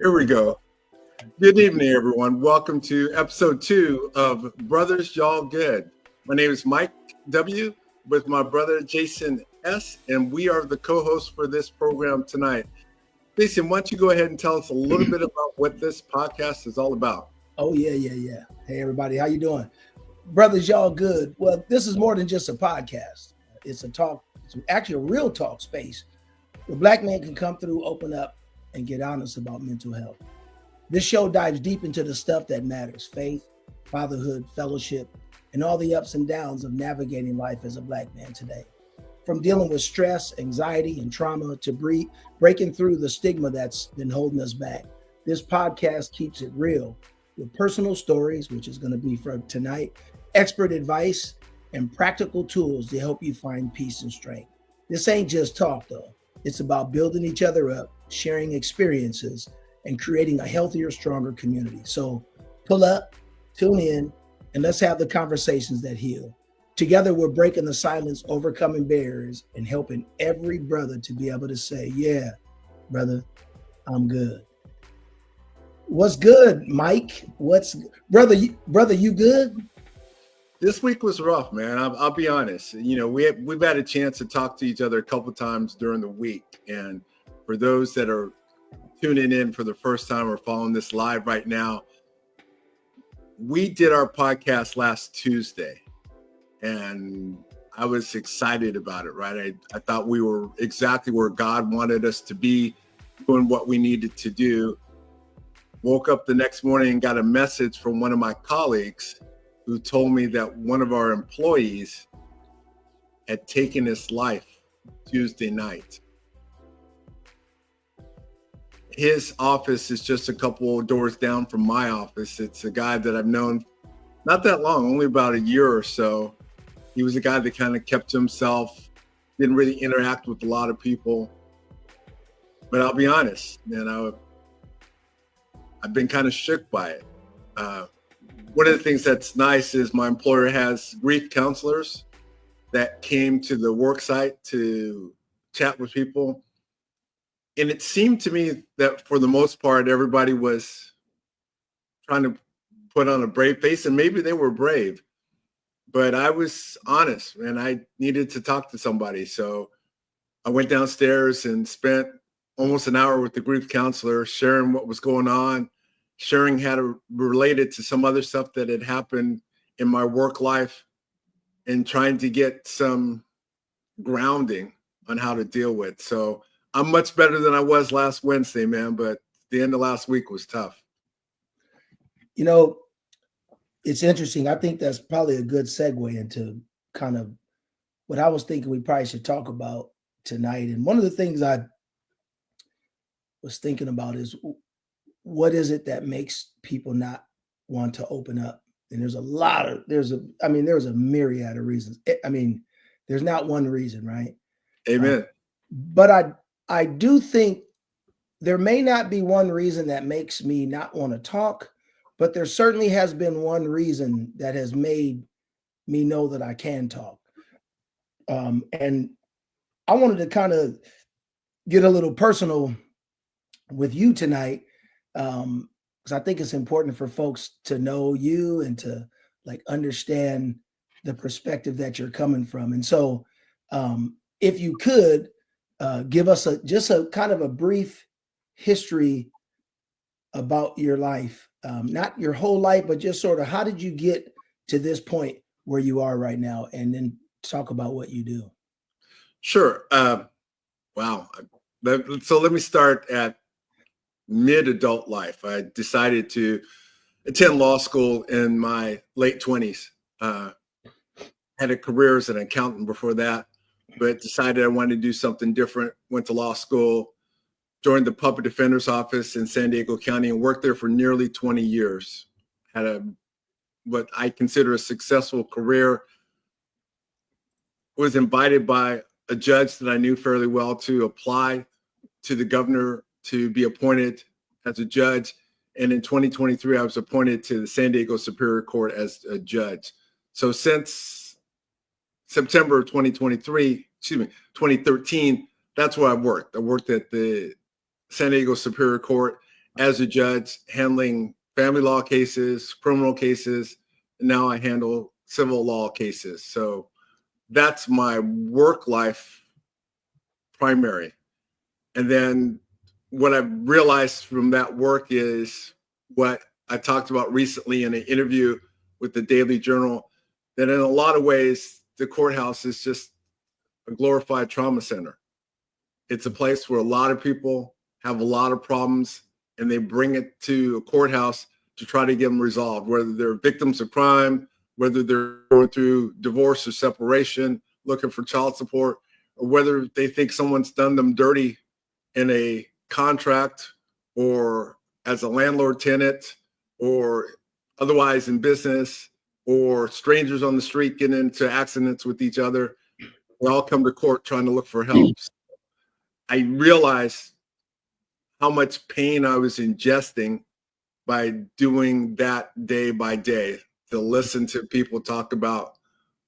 Here we go. Good evening, everyone. Welcome to episode 2 of Brothers Y'all Good. My name is Mike W. with my brother Jason S. And we are the co-hosts for this program tonight. Jason, why don't you go ahead and tell us a little bit about what this podcast is all about? Oh, yeah. Hey, everybody. How you doing? Brothers Y'all Good. Well, this is more than just a podcast. It's a talk. It's actually a real talk space where Black men can come through, open up, and get honest about mental health. This show dives deep into the stuff that matters: faith, fatherhood, fellowship, and all the ups and downs of navigating life as a Black man today. From dealing with stress, anxiety, and trauma to breaking through the stigma that's been holding us back. This podcast keeps it real with personal stories, which is going to be for tonight, expert advice, and practical tools to help you find peace and strength. This ain't just talk, though. It's about building each other up, sharing experiences, and creating a healthier, stronger community. So pull up, tune in, and let's have the conversations that heal. Together, we're breaking the silence, overcoming barriers, and helping every brother to be able to say, yeah, brother, I'm good. What's good, Mike? Brother, you good? This week was rough, man. I'll be honest. You know, we've had a chance to talk to each other a couple times during the week. And for those that are tuning in for the first time or following this live right now, we did our podcast last Tuesday, and I was excited about it, right? I thought we were exactly where God wanted us to be, doing what we needed to do. Woke up the next morning and got a message from one of my colleagues who told me that one of our employees had taken his life Tuesday night. His office is just a couple of doors down from my office. It's a guy that I've known not that long, only about a year or so. He was a guy that kind of kept to himself, didn't really interact with a lot of people. But I'll be honest, man, I've been kind of shook by it. One of the things that's nice is my employer has grief counselors that came to the work site to chat with people. And it seemed to me that for the most part, everybody was trying to put on a brave face, and maybe they were brave, but I was honest and I needed to talk to somebody. So I went downstairs and spent almost an hour with the grief counselor, sharing what was going on, sharing how to relate it to some other stuff that had happened in my work life, and trying to get some grounding on how to deal with. So I'm much better than I was last Wednesday, man, but the end of last week was tough. You know, it's interesting. I think that's probably a good segue into kind of what I was thinking we probably should talk about tonight. And one of the things I was thinking about is, what is it that makes people not want to open up? And there's a myriad of reasons. There's not one reason, right? Amen. But I do think there may not be one reason that makes me not want to talk, but there certainly has been one reason that has made me know that I can talk. And I wanted to kind of get a little personal with you tonight, because I think it's important for folks to know you and to like understand the perspective that you're coming from. And so, if you could give us just a kind of a brief history about your life, not your whole life, but just sort of how did you get to this point where you are right now, and then talk about what you do. Sure. Wow. So let me start at mid-adult life. I decided to attend law school in my late 20s. Had a career as an accountant before that, but decided I wanted to do something different. Went to law school, joined the public defender's office in San Diego County, and worked there for nearly 20 years. Had what I consider a successful career. Was invited by a judge that I knew fairly well to apply to the governor to be appointed as a judge. And in 2023, I was appointed to the San Diego Superior Court as a judge. So since September of 2013, that's where I've worked. I worked at the San Diego Superior Court, as a judge, handling family law cases, criminal cases, and now I handle civil law cases. So that's my work life primary. And then what I've realized from that work is what I talked about recently in an interview with the Daily Journal, that in a lot of ways, the courthouse is just a glorified trauma center. It's a place where a lot of people have a lot of problems and they bring it to a courthouse to try to get them resolved, whether they're victims of crime, whether they're going through divorce or separation, looking for child support, or whether they think someone's done them dirty in a contract or as a landlord tenant or otherwise in business, or strangers on the street getting into accidents with each other. They all come to court trying to look for help. I realized how much pain I was ingesting by doing that day by day, to listen to people talk about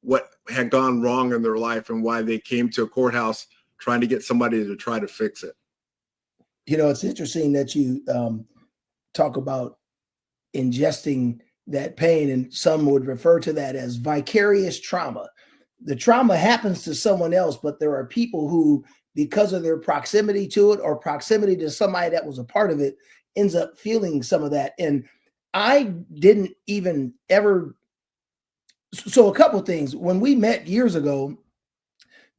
what had gone wrong in their life and why they came to a courthouse trying to get somebody to try to fix it. You know, it's interesting that you talk about ingesting that pain, and some would refer to that as vicarious trauma. The trauma happens to someone else, but there are people who, because of their proximity to it or proximity to somebody that was a part of it, ends up feeling some of that. And I didn't even ever. So a couple of things. When we met years ago,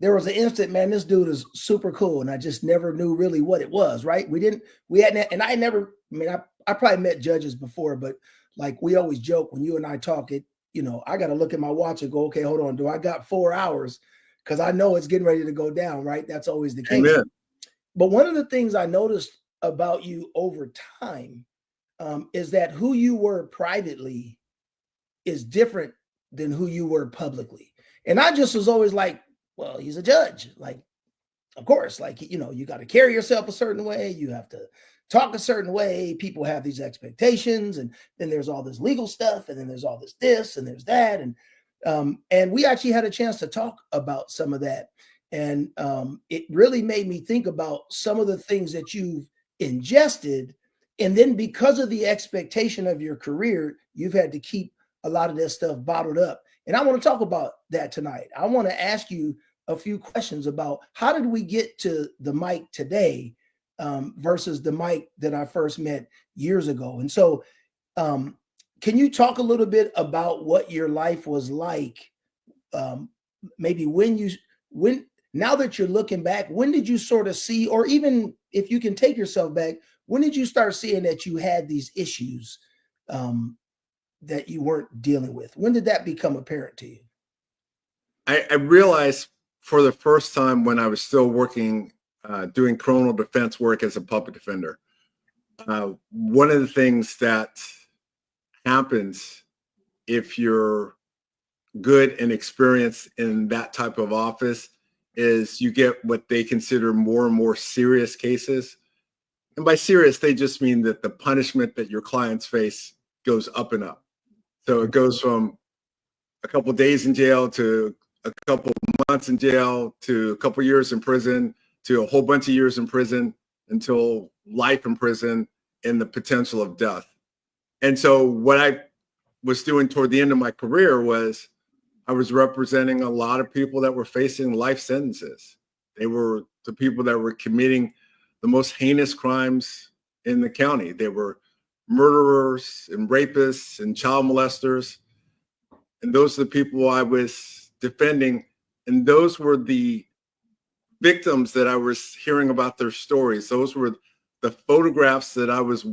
there was an instant, man, this dude is super cool. And I just never knew really what it was, right? We hadn't, and I never, I mean, I probably met judges before, but like we always joke when you and I talk, I got to look at my watch and go, okay, hold on. Do I got 4 hours? Because I know it's getting ready to go down, right? That's always the case. Amen. But one of the things I noticed about you over time is that who you were privately is different than who you were publicly. And I just was always like, well, he's a judge. Like, of course, like, you got to carry yourself a certain way. You have to talk a certain way. People have these expectations. And then there's all this legal stuff. And then there's all this, and there's that. And we actually had a chance to talk about some of that. And it really made me think about some of the things that you've ingested. And then because of the expectation of your career, you've had to keep a lot of that stuff bottled up. And I want to talk about that tonight. I want to ask you a few questions about how did we get to the Mike today versus the Mike that I first met years ago. And so can you talk a little bit about what your life was like? Maybe now that you're looking back, when did you sort of see, or even if you can take yourself back, when did you start seeing that you had these issues that you weren't dealing with? When did that become apparent to you? I realized for the first time when I was still working, doing criminal defense work as a public defender. One of the things that happens if you're good and experienced in that type of office is you get what they consider more and more serious cases. And by serious, they just mean that the punishment that your clients face goes up and up. So it goes from a couple of days in jail to a couple of months in jail to a couple of years in prison to a whole bunch of years in prison until life in prison and the potential of death. And so what I was doing toward the end of my career was I was representing a lot of people that were facing life sentences. They were the people that were committing the most heinous crimes in the county. They were murderers and rapists and child molesters. And those are the people I was defending. And those were the victims that I was hearing about their stories. Those were the photographs that I was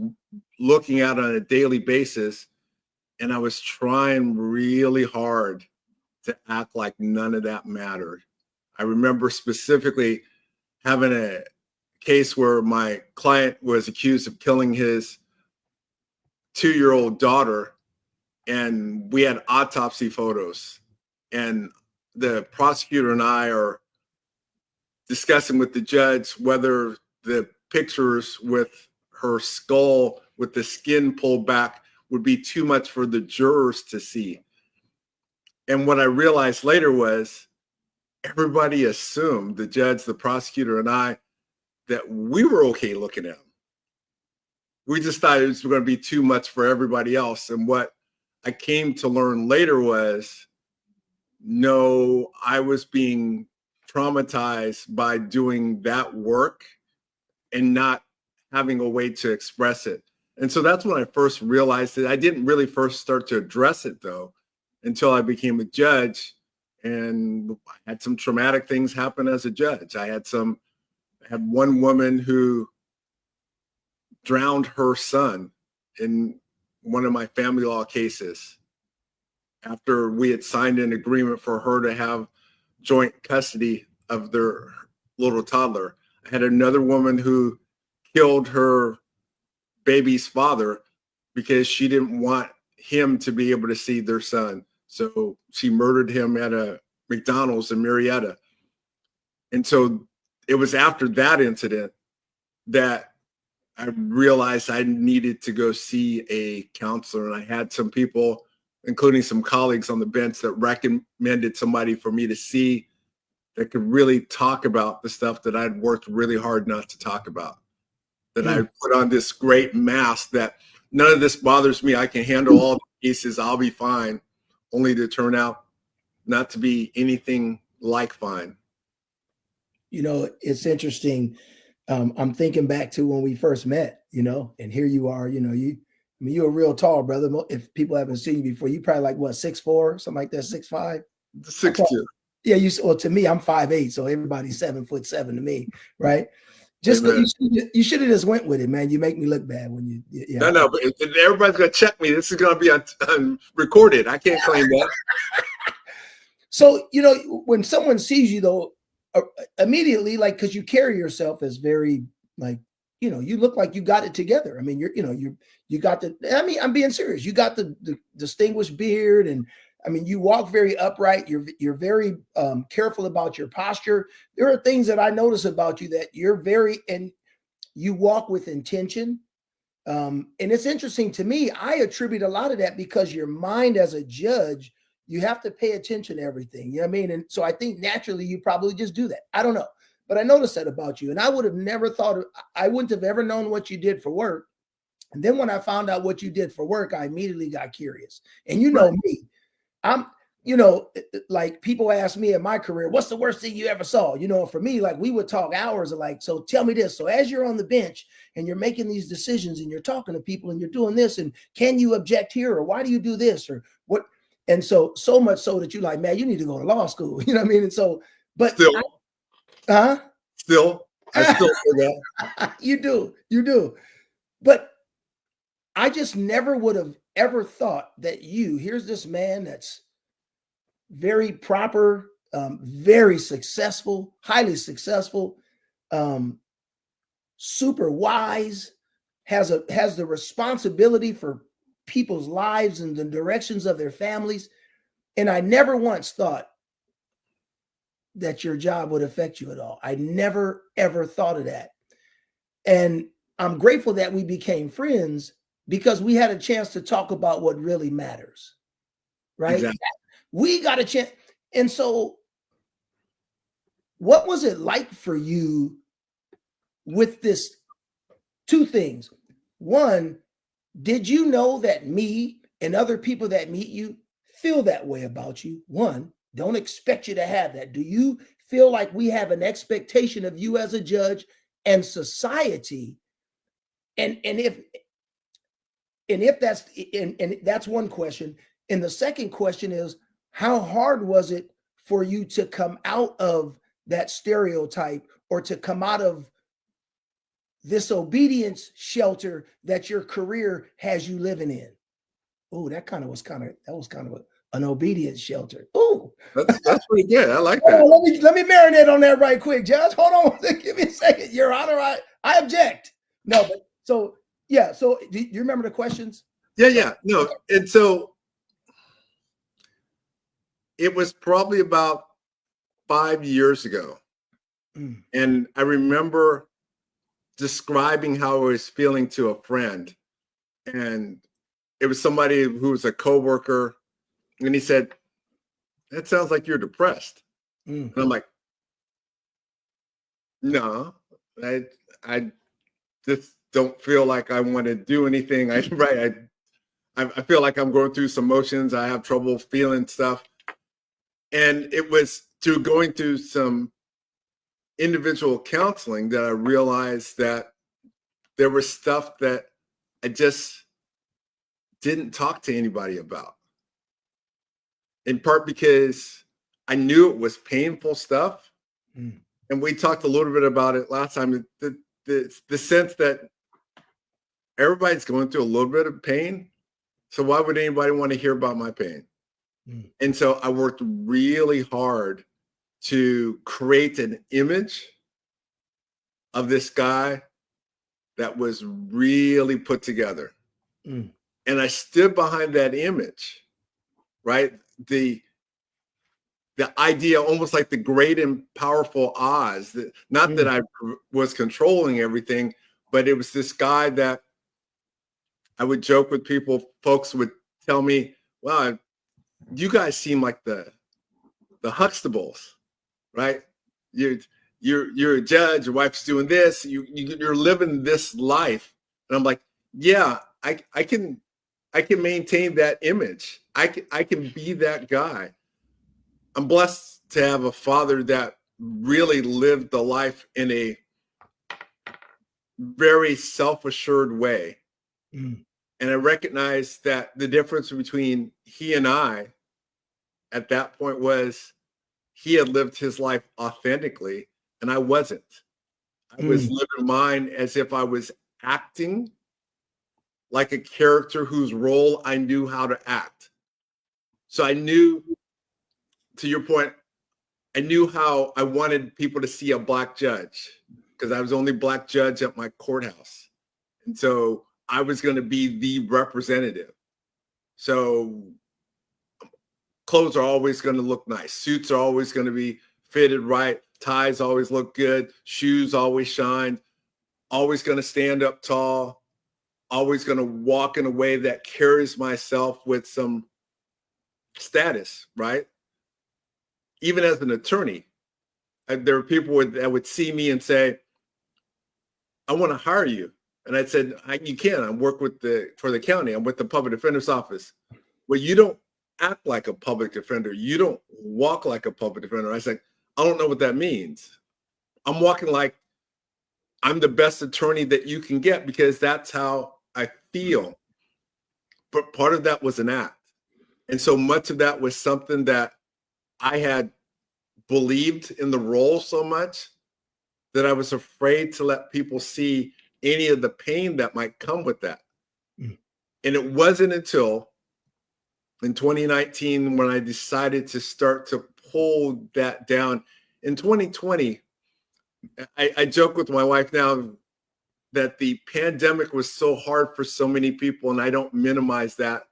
looking at on a daily basis. And I was trying really hard to act like none of that mattered. I remember specifically having a case where my client was accused of killing his 2-year-old daughter, and we had autopsy photos. And the prosecutor and I are discussing with the judge whether the pictures with her skull with the skin pulled back would be too much for the jurors to see. And what I realized later was everybody assumed, the judge, the prosecutor, and I, that we were okay looking at them. we just thought it was going to be too much for everybody else. And what I came to learn later was, no, I was being traumatized by doing that work and not having a way to express it. And so that's when I first realized it. I didn't really first start to address it, though, until I became a judge, and I had some traumatic things happen as a judge. I had one woman who drowned her son in one of my family law cases after we had signed an agreement for her to have joint custody of their little toddler. I had another woman who killed her baby's father because she didn't want him to be able to see their son. So she murdered him at a McDonald's in Marietta. And so it was after that incident that I realized I needed to go see a counselor. And I had some people, including some colleagues on the bench, that recommended somebody for me to see that could really talk about the stuff that I'd worked really hard not to talk about. That I put on this great mask that none of this bothers me. I can handle all the cases. I'll be fine, only to turn out not to be anything like fine. You know, it's interesting. I'm thinking back to when we first met, you know, and here you are, you know, you're a real tall brother. If people haven't seen you before, you probably like what, 6'4", something like that, 6'5"? 6'2". Yeah, well, to me, I'm 5'8", so everybody's 7'7" to me, right? Just you should have just went with it, man. You make me look bad when you. Yeah. No, but everybody's gonna check me. This is gonna be on recorded. I can't claim that. So you know, when someone sees you though, immediately, like, because you carry yourself as very, like, you know, you look like you got it together. I mean, you got the. I mean, I'm being serious. You got the distinguished beard, and I mean, you walk very upright. You're very careful about your posture. There are things that I notice about you that you're very, and you walk with intention. And it's interesting to me. I attribute a lot of that because your mind as a judge, you have to pay attention to everything. You know what I mean? And so I think naturally you probably just do that. I don't know, but I noticed that about you. And I would have never thought, I wouldn't have ever known what you did for work. And then when I found out what you did for work, I immediately got curious. And you know me, I'm, you know, like people ask me in my career, what's the worst thing you ever saw? You know, for me, like we would talk hours of like, so tell me this. So as you're on the bench and you're making these decisions and you're talking to people and you're doing this, and can you object here? Or why do you do this? Or what? And so much so that you're like, man, you need to go to law school. You know what I mean? And so, but still, I still say that. You do. But I just never would have ever thought that here's this man that's very proper, very successful, highly successful, super wise, has the responsibility for people's lives and the directions of their families. And I never once thought that your job would affect you at all. I never, ever thought of that. And I'm grateful that we became friends because we had a chance to talk about what really matters, right? Exactly. We got a chance. And so what was it like for you with this? Two things. One, did you know that me and other people that meet you feel that way about you? One, don't expect you to have that. Do you feel like we have an expectation of you as a judge and society? And if that's one question. And the second question is, how hard was it for you to come out of that stereotype or to come out of this obedience shelter that your career has you living in? Oh, that was kind of an obedience shelter. Oh, that's pretty good. I like that. Let me marinate on that right quick, Judge. Hold on, give me a second, Your Honor. I object. No, but so yeah. So do you remember the questions? Yeah. No, and so it was probably about 5 years ago, and I remember describing how I was feeling to a friend, and it was somebody who was a coworker, and he said, "That sounds like you're depressed." And I'm like, "No, I just don't feel like I want to do anything. I feel like I'm going through some motions. I have trouble feeling stuff. And it was through going through some individual counseling that I realized that there was stuff that I just didn't talk to anybody about. In part because I knew it was painful stuff. Mm. And we talked a little bit about it last time. The sense that everybody's going through a little bit of pain. So why would anybody want to hear about my pain? Mm. And so I worked really hard to create an image of this guy that was really put together. Mm. And I stood behind that image, right? The idea, almost like the great and powerful Oz, that not that I was controlling everything, but it was this guy that I would joke with people. Folks would tell me, wow, you guys seem like the Huxtables, right? You're a judge, your wife's doing this, you're living this life. And I'm like, yeah, I can maintain that image. I can be that guy. I'm blessed to have a father that really lived the life in a very self-assured way. Mm. And I recognized that the difference between he and I at that point was he had lived his life authentically and I wasn't. I was living mine as if I was acting like a character whose role I knew how to act. So I knew, to your point, I knew how I wanted people to see a Black judge because I was the only Black judge at my courthouse. And so I was going to be the representative. So clothes are always going to look nice. Suits are always going to be fitted right. Ties always look good. Shoes always shine. Always going to stand up tall. Always going to walk in a way that carries myself with some status, right? Even as an attorney, there are people that would see me and say, I want to hire you. And I said, you can. I work for the county. I'm with the public defender's office. Well, you don't act like a public defender. You don't walk like a public defender. I said, I don't know what that means. I'm walking like I'm the best attorney that you can get because that's how I feel. But part of that was an act. And so much of that was something that I had believed in the role so much that I was afraid to let people see any of the pain that might come with that. Mm. And it wasn't until in 2019 when I decided to start to pull that down. In 2020, I joke with my wife now that the pandemic was so hard for so many people, and I don't minimize that,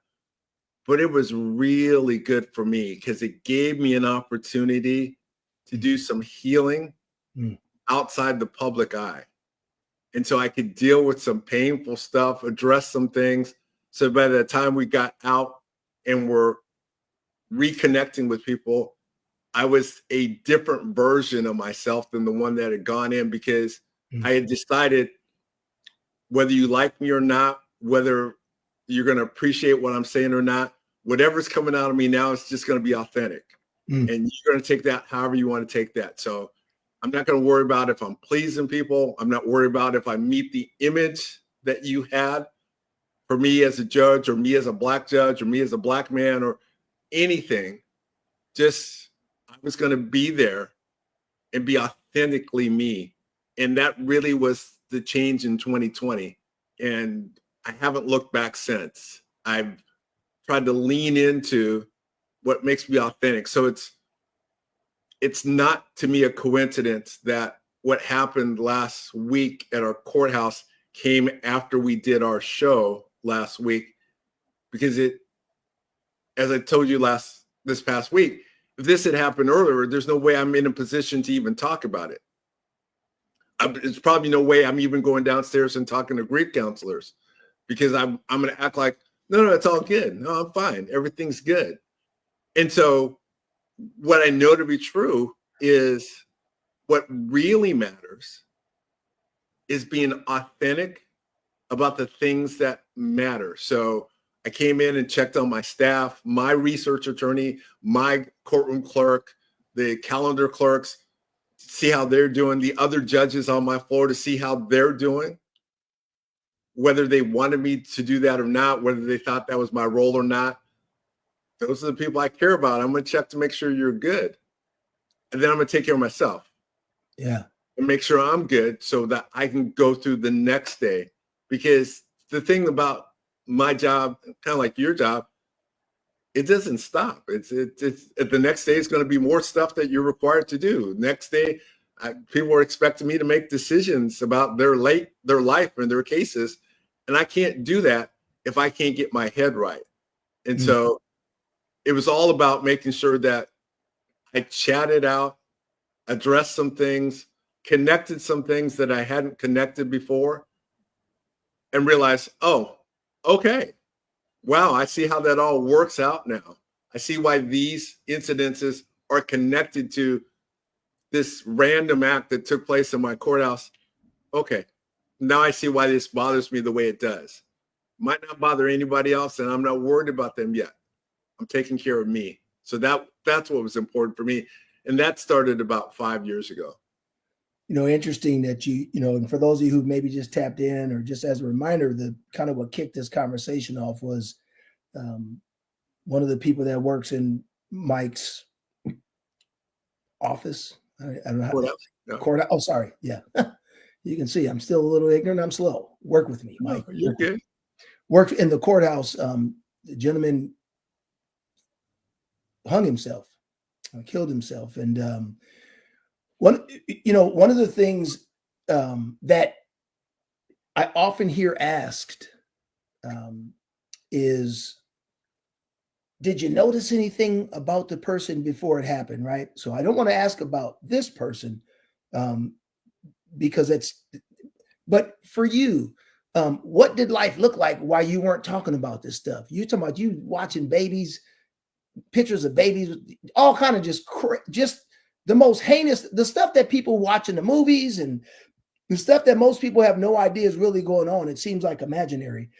but it was really good for me because it gave me an opportunity to do some healing outside the public eye. And so I could deal with some painful stuff, address some things. So by the time we got out and were reconnecting with people, I was a different version of myself than the one that had gone in because I had decided whether you like me or not, whether you're going to appreciate what I'm saying or not, whatever's coming out of me now is just going to be authentic. And you're going to take that however you want to take that. So I'm not going to worry about if I'm pleasing people. I'm not worried about if I meet the image that you had for me as a judge or me as a Black judge or me as a Black man or anything. Just I was going to be there and be authentically me. And that really was the change in 2020. And I haven't looked back since. I've tried to lean into what makes me authentic. So it's not to me a coincidence that what happened last week at our courthouse came after we did our show last week, because as I told you this past week, if this had happened earlier, there's no way I'm in a position to even talk about it. There's probably no way I'm even going downstairs and talking to grief counselors because I'm going to act like, no, it's all good. No, I'm fine. Everything's good. And so what I know to be true is what really matters is being authentic about the things that matter. So I came in and checked on my staff, my research attorney, my courtroom clerk, the calendar clerks, see how they're doing, the other judges on my floor to see how they're doing, whether they wanted me to do that or not, whether they thought that was my role or not. Those are the people I care about. I'm going to check to make sure you're good. And then I'm going to take care of myself. Yeah. And make sure I'm good so that I can go through the next day. Because the thing about my job, kind of like your job, it doesn't stop. It's the next day is going to be more stuff that you're required to do. Next day, people are expecting me to make decisions about their life and their cases, and I can't do that if I can't get my head right. And so it was all about making sure that I chatted out, addressed some things, connected some things that I hadn't connected before, and realized, oh, okay. Wow, I see how that all works out now. I see why these incidences are connected to this random act that took place in my courthouse. Okay, now I see why this bothers me the way it does. Might not bother anybody else, and I'm not worried about them yet. I'm taking care of me. So that's what was important for me. And that started about 5 years ago. Interesting that and for those of you who maybe just tapped in, or just as a reminder, the kind of what kicked this conversation off was one of the people that works in Mike's office. I don't know how. Courthouse. Oh, sorry. Yeah. You can see I'm still a little ignorant. I'm slow. Work with me, Mike. You're good. Worked in the courthouse. The gentleman hung himself, killed himself. And one of the things that I often hear asked is, did you notice anything about the person before it happened? Right. So I don't want to ask about this person because but for you, what did life look like while you weren't talking about this stuff? You talking about you watching babies, pictures of babies, all kind of just the most heinous, the stuff that people watch in the movies and the stuff that most people have no idea is really going on. It seems like imaginary.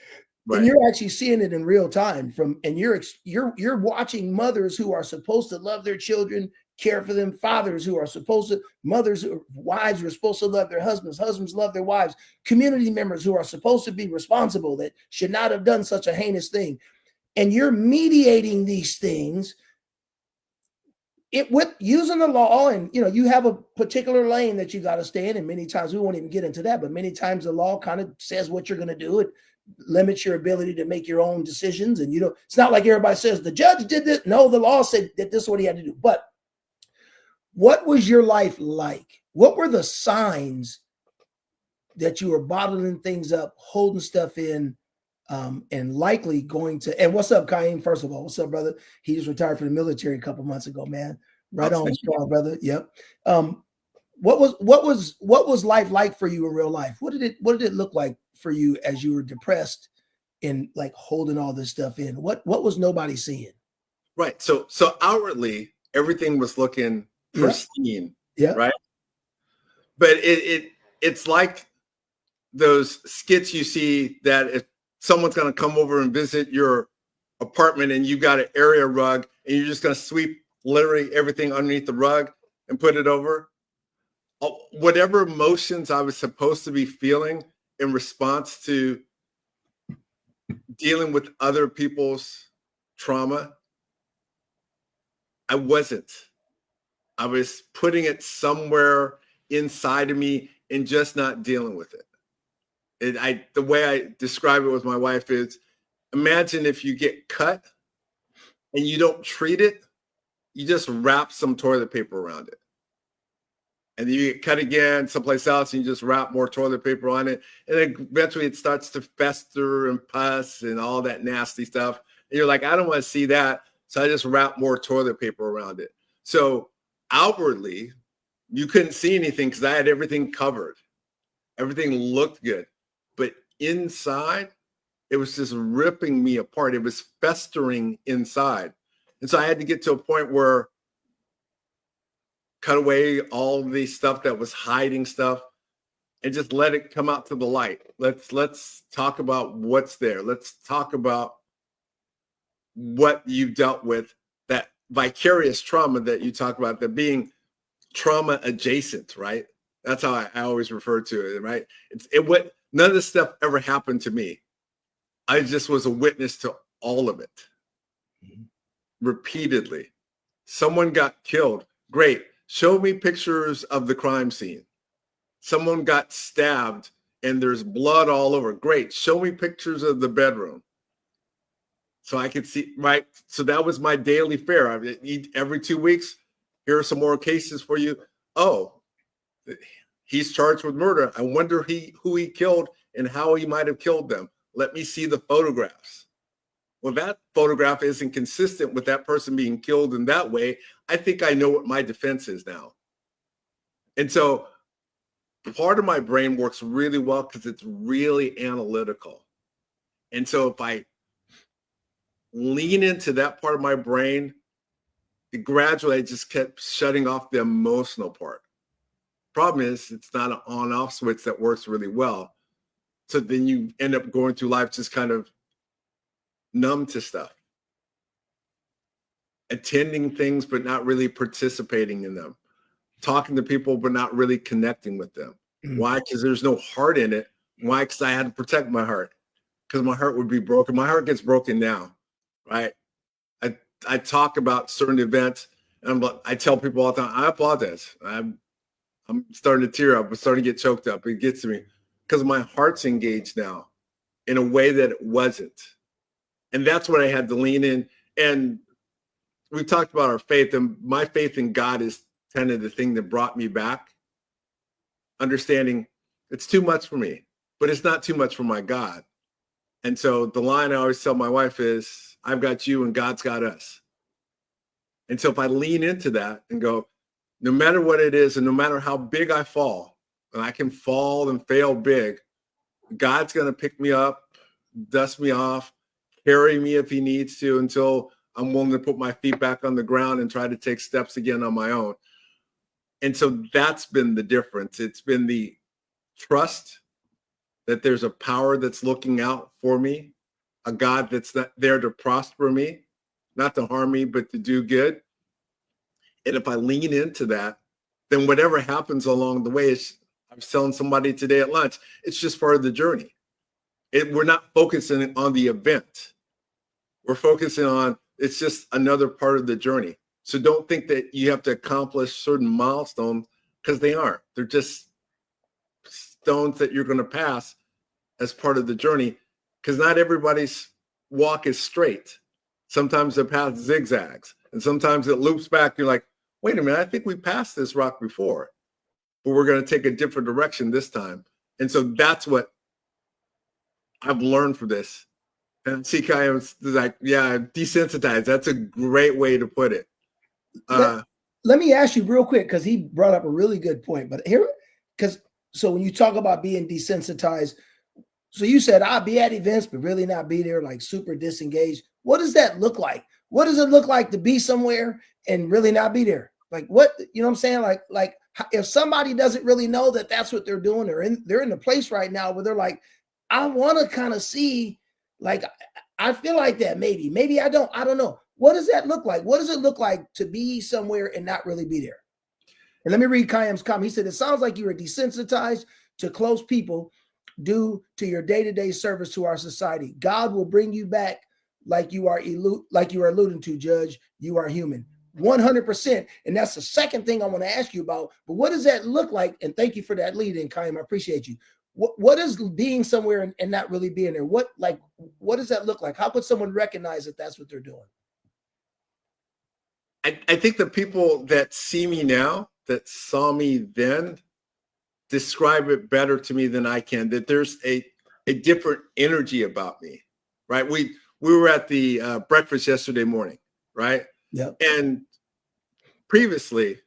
Right. And you're actually seeing it in real time and you're watching mothers who are supposed to love their children, care for them, fathers who are supposed to, wives who are supposed to love their husbands love their wives, community members who are supposed to be responsible that should not have done such a heinous thing. And you're mediating these things with using the law, and you have a particular lane that you got to stay in, and many times we won't even get into that, but many times the law kind of says what you're going to do. It limits your ability to make your own decisions, and it's not like everybody says the judge did this. No, the law said that this is what he had to do. But what was your life like? What were the signs that you were bottling things up, holding stuff in, and likely going to? And what's up, Kaim? First of all, what's up, brother? He just retired from the military a couple months ago, man. Right on, strong, brother. Yep. What was life like for you in real life? What did it look like for you as you were depressed and like holding all this stuff in? What was nobody seeing? Right. So outwardly everything was looking pristine. Yeah. Right. But it's like those skits you see that if someone's going to come over and visit your apartment and you got an area rug and you're just going to sweep literally everything underneath the rug and put it over. Whatever emotions I was supposed to be feeling in response to dealing with other people's trauma, I wasn't. I was putting it somewhere inside of me and just not dealing with it. The way I describe it with my wife is, imagine if you get cut and you don't treat it, you just wrap some toilet paper around it. And then you get cut again someplace else and you just wrap more toilet paper on it. And then eventually it starts to fester and pus and all that nasty stuff. And you're like, I don't want to see that. So I just wrap more toilet paper around it. So outwardly, you couldn't see anything because I had everything covered. Everything looked good. But inside, it was just ripping me apart. It was festering inside. And so I had to get to a point where cut away all the stuff that was hiding stuff, and just let it come out to the light. Let's talk about what's there. Let's talk about what you've dealt with, that vicarious trauma that you talk about, that being trauma adjacent, right? That's how I always refer to it, right? What none of this stuff ever happened to me. I just was a witness to all of it. Repeatedly. Someone got killed. Great. Show me pictures of the crime scene. Someone got stabbed and there's blood all over. Great. Show me pictures of the bedroom. So I could see, right? So that was my daily fare. I mean, every 2 weeks, here are some more cases for you. Oh, he's charged with murder. I wonder who he killed and how he might have killed them. Let me see the photographs. Well, that photograph isn't consistent with that person being killed in that way. I think I know what my defense is now. And so part of my brain works really well because it's really analytical. And so if I lean into that part of my brain, gradually I just kept shutting off the emotional part. Problem is, it's not an on-off switch that works really well. So then you end up going through life just kind of numb to stuff, attending things but not really participating in them, talking to people but not really connecting with them. Why? Because there's no heart in it. Why? Because I had to protect my heart, because my heart would be broken. My heart gets broken now, right? I talk about certain events and I tell people all the time, I apologize. I'm starting to tear up. I'm starting to get choked up. It gets to me because my heart's engaged now in a way that it wasn't. And that's what I had to lean in. And we talked about our faith, and my faith in God is kind of the thing that brought me back. Understanding it's too much for me, but it's not too much for my God. And so the line I always tell my wife is, I've got you and God's got us. And so if I lean into that and go, no matter what it is, and no matter how big I fall, and I can fall and fail big, God's going to pick me up, dust me off, carry me if he needs to, until I'm willing to put my feet back on the ground and try to take steps again on my own. And so that's been the difference. It's been the trust that there's a power that's looking out for me, a God that's not there to prosper me, not to harm me, but to do good. And if I lean into that, then whatever happens along the way, I was telling somebody today at lunch, it's just part of the journey. We're not focusing on the event. We're focusing on, it's just another part of the journey. So don't think that you have to accomplish certain milestones, because they aren't. They're just stones that you're going to pass as part of the journey, because not everybody's walk is straight. Sometimes the path zigzags, and sometimes it loops back. You're like, wait a minute, I think we passed this rock before, but we're going to take a different direction this time. And so that's what I've learned from this. And CK was like, yeah, desensitized. That's a great way to put it. Let me ask you real quick, because he brought up a really good point. But here, so when you talk about being desensitized, so you said I'll be at events, but really not be there, like super disengaged. What does that look like? What does it look like to be somewhere and really not be there? Like what, you know what I'm saying? Like if somebody doesn't really know that that's what they're doing, or they're in a place right now where they're like, I want to kind of see, like, I feel like that maybe I don't know. What does that look like? What does it look like to be somewhere and not really be there? And let me read Kayam's comment. He said, it sounds like you are desensitized to close people due to your day-to-day service to our society. God will bring you back like you are alluding to, Judge. You are human. 100%. And that's the second thing I want to ask you about. But what does that look like? And thank you for that lead in, Kayam. I appreciate you. What is being somewhere and not really being there? What does that look like? How could someone recognize that that's what they're doing? I think the people that see me now, that saw me then, describe it better to me than I can, that there's a different energy about me, right? We were at the breakfast yesterday morning, right? Yeah. And previously,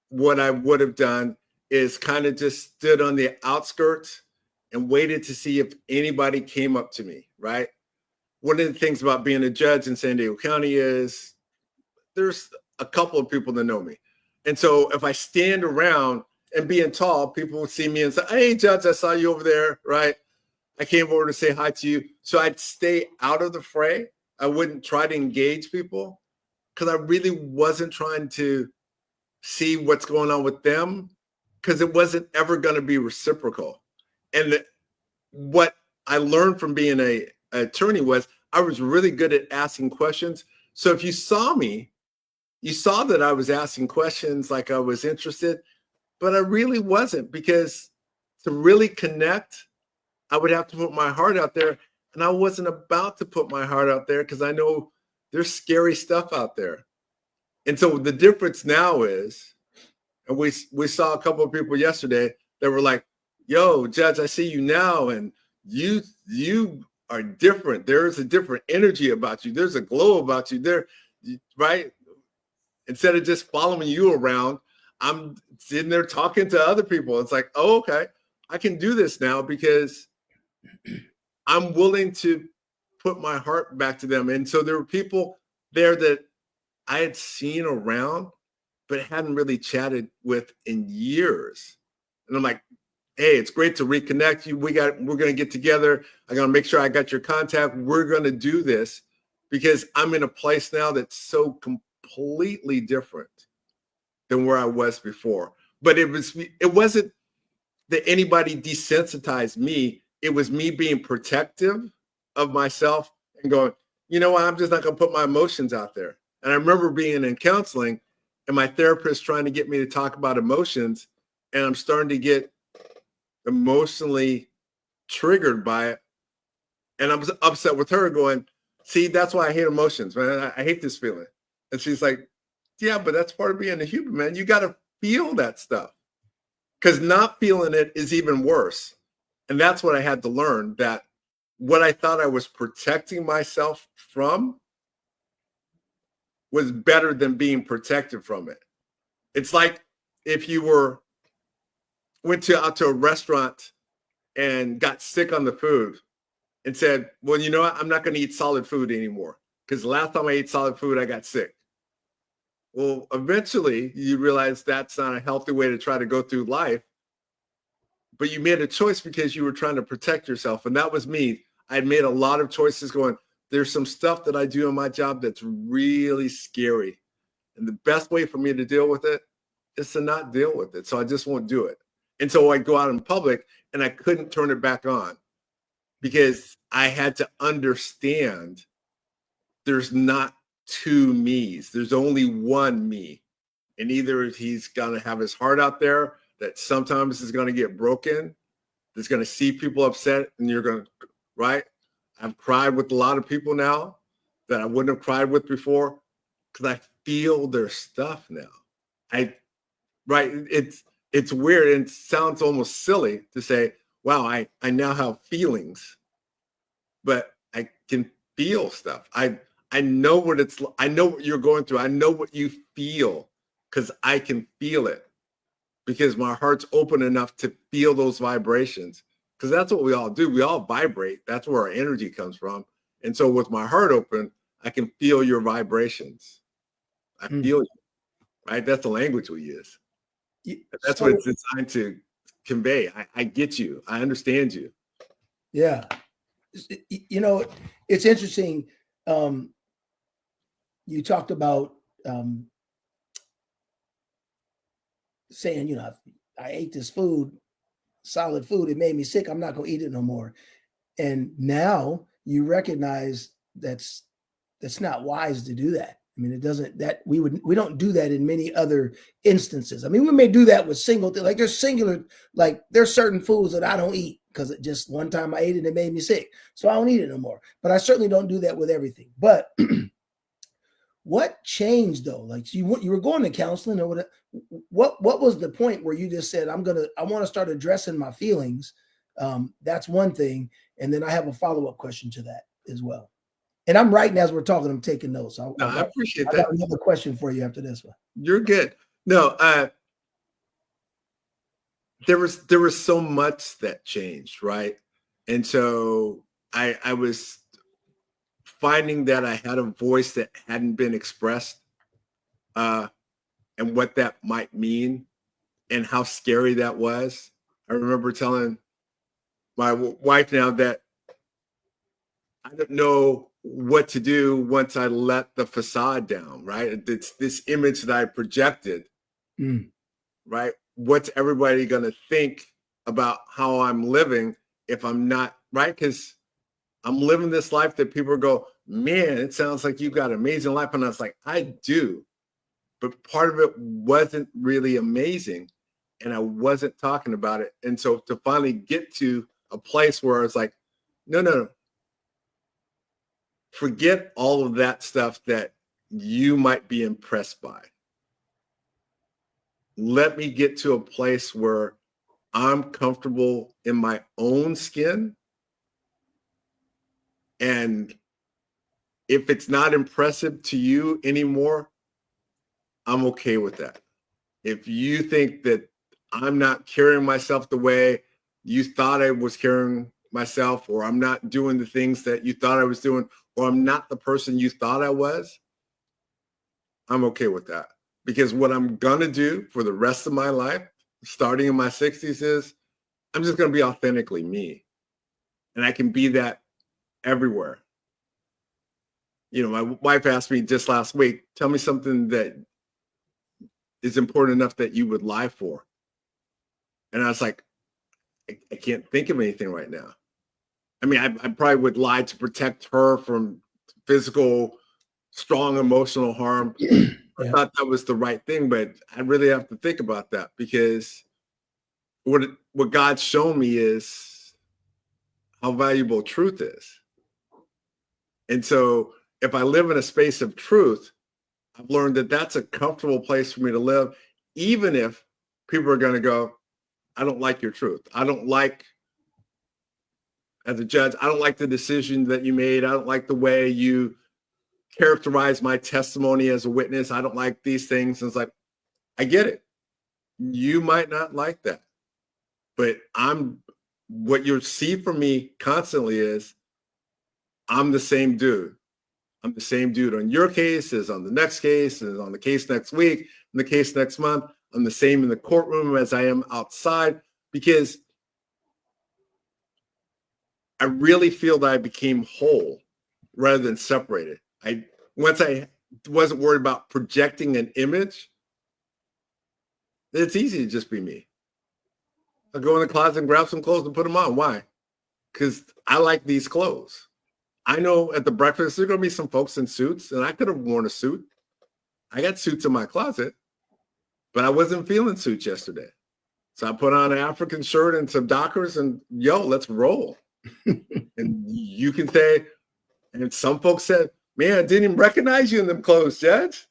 what I would have done is kind of just stood on the outskirts and waited to see if anybody came up to me, right? One of the things about being a judge in San Diego County is there's a couple of people that know me. And so if I stand around and being tall, people would see me and say, "Hey, Judge, I saw you over there," right? I came over to say hi to you. So I'd stay out of the fray. I wouldn't try to engage people because I really wasn't trying to see what's going on with them because it wasn't ever going to be reciprocal. And what I learned from being an attorney was I was really good at asking questions. So if you saw me, you saw that I was asking questions like I was interested, but I really wasn't, because to really connect, I would have to put my heart out there. And I wasn't about to put my heart out there because I know there's scary stuff out there. And so the difference now is, and we saw a couple of people yesterday that were like, "Yo, Judge, I see you now, and you are different. There's a different energy about you. There's a glow about you there, right? Instead of just following you around, I'm sitting there talking to other people. It's like, oh, okay, I can do this now because I'm willing to put my heart back to them." And so there were people there that I had seen around, but hadn't really chatted with in years. And I'm like, "Hey, it's great to reconnect you. We're going to get together. I'm going to make sure I got your contact. We're going to do this because I'm in a place now that's so completely different than where I was before." But it wasn't that anybody desensitized me. It was me being protective of myself and going, "You know what? I'm just not going to put my emotions out there." And I remember being in counseling and my therapist trying to get me to talk about emotions, and I'm starting to get emotionally triggered by it. And I'm upset with her going, "See, that's why I hate emotions, man. I hate this feeling." And she's like, "Yeah, but that's part of being a human, man. You got to feel that stuff, because not feeling it is even worse." And that's what I had to learn, that what I thought I was protecting myself from was better than being protected from it. It's like if you went out to a restaurant and got sick on the food and said, "Well, you know what? I'm not going to eat solid food anymore because the last time I ate solid food, I got sick." Well, eventually you realize that's not a healthy way to try to go through life, but you made a choice because you were trying to protect yourself. And that was me. I made a lot of choices going, there's some stuff that I do in my job that's really scary. And the best way for me to deal with it is to not deal with it. So I just won't do it. And so I go out in public and I couldn't turn it back on because I had to understand there's not two me's. There's only one me. And either he's going to have his heart out there that sometimes is going to get broken, that's going to see people upset, and you're going to, right? I've cried with a lot of people now that I wouldn't have cried with before because I feel their stuff now. Right? It's weird and it sounds almost silly to say, wow, I now have feelings, but I can feel stuff. I know what I know what you're going through. I know what you feel because I can feel it because my heart's open enough to feel those vibrations, because that's what we all do. We all vibrate. That's where our energy comes from. And so with my heart open, I can feel your vibrations. I feel you, right? That's the language we use. That's what it's designed to convey. I get you. I understand you. Yeah. You know, it's interesting. You talked about saying, you know, I ate this food, solid food. It made me sick. I'm not going to eat it no more. And now you recognize that's not wise to do that. I mean, it doesn't, that we don't do that in many other instances. I mean, we may do that with single things, like there's certain foods that I don't eat because it just one time I ate it and it made me sick. So I don't eat it no more. But I certainly don't do that with everything. But what changed though? Like you were going to counseling or what was the point where you just said, I want to start addressing my feelings? That's one thing. And then I have a follow-up question to that as well. And I'm writing as we're talking, I'm taking notes. I appreciate that. I got another question for you after this one. You're good. No, there was so much that changed, right? And so I was finding that I had a voice that hadn't been expressed, and what that might mean. and how scary that was. I remember telling my wife now that I don't know what to do once I let the facade down, right? It's this image that I projected, right? What's everybody going to think about how I'm living if I'm not, right? Because I'm living this life that people go, man, it sounds like you've got an amazing life. And I was like, I do. But part of it wasn't really amazing. And I wasn't talking about it. And so to finally get to a place where it's like, no, forget all of that stuff that you might be impressed by. Let me get to a place where I'm comfortable in my own skin. And if it's not impressive to you anymore, I'm okay with that. If you think that I'm not carrying myself the way you thought I was carrying myself, or I'm not doing the things that you thought I was doing, or I'm not the person you thought I was, I'm okay with that. Because what I'm going to do for the rest of my life, starting in my 60s, is I'm just going to be authentically me. And I can be that everywhere. You know, my wife asked me just last week, tell me something that is important enough that you would lie for. And I was like, I can't think of anything right now. I mean, I probably would lie to protect her from physical, strong emotional harm. Yeah. I thought that was the right thing, but I really have to think about that, because what God's shown me is how valuable truth is. And so if I live in a space of truth, I've learned that that's a comfortable place for me to live, even if people are going to go, I don't like your truth. I don't like, as a judge, I don't like the decision that you made. I don't like the way you characterize my testimony as a witness. I don't like these things. And it's like, I get it. You might not like that, but what you'll see from me constantly is I'm the same dude. I'm the same dude on your case as on the next case, as on the case next week, in the case next month. I'm the same in the courtroom as I am outside, because I really feel that I became whole rather than separated. Once I wasn't worried about projecting an image, it's easy to just be me. I'll go in the closet and grab some clothes and put them on. Why? Because I like these clothes. I know at the breakfast, there's going to be some folks in suits, and I could have worn a suit. I got suits in my closet, but I wasn't feeling suits yesterday. So I put on an African shirt and some Dockers, and let's roll. And you can say, and some folks said, man, I didn't even recognize you in them clothes, Judge.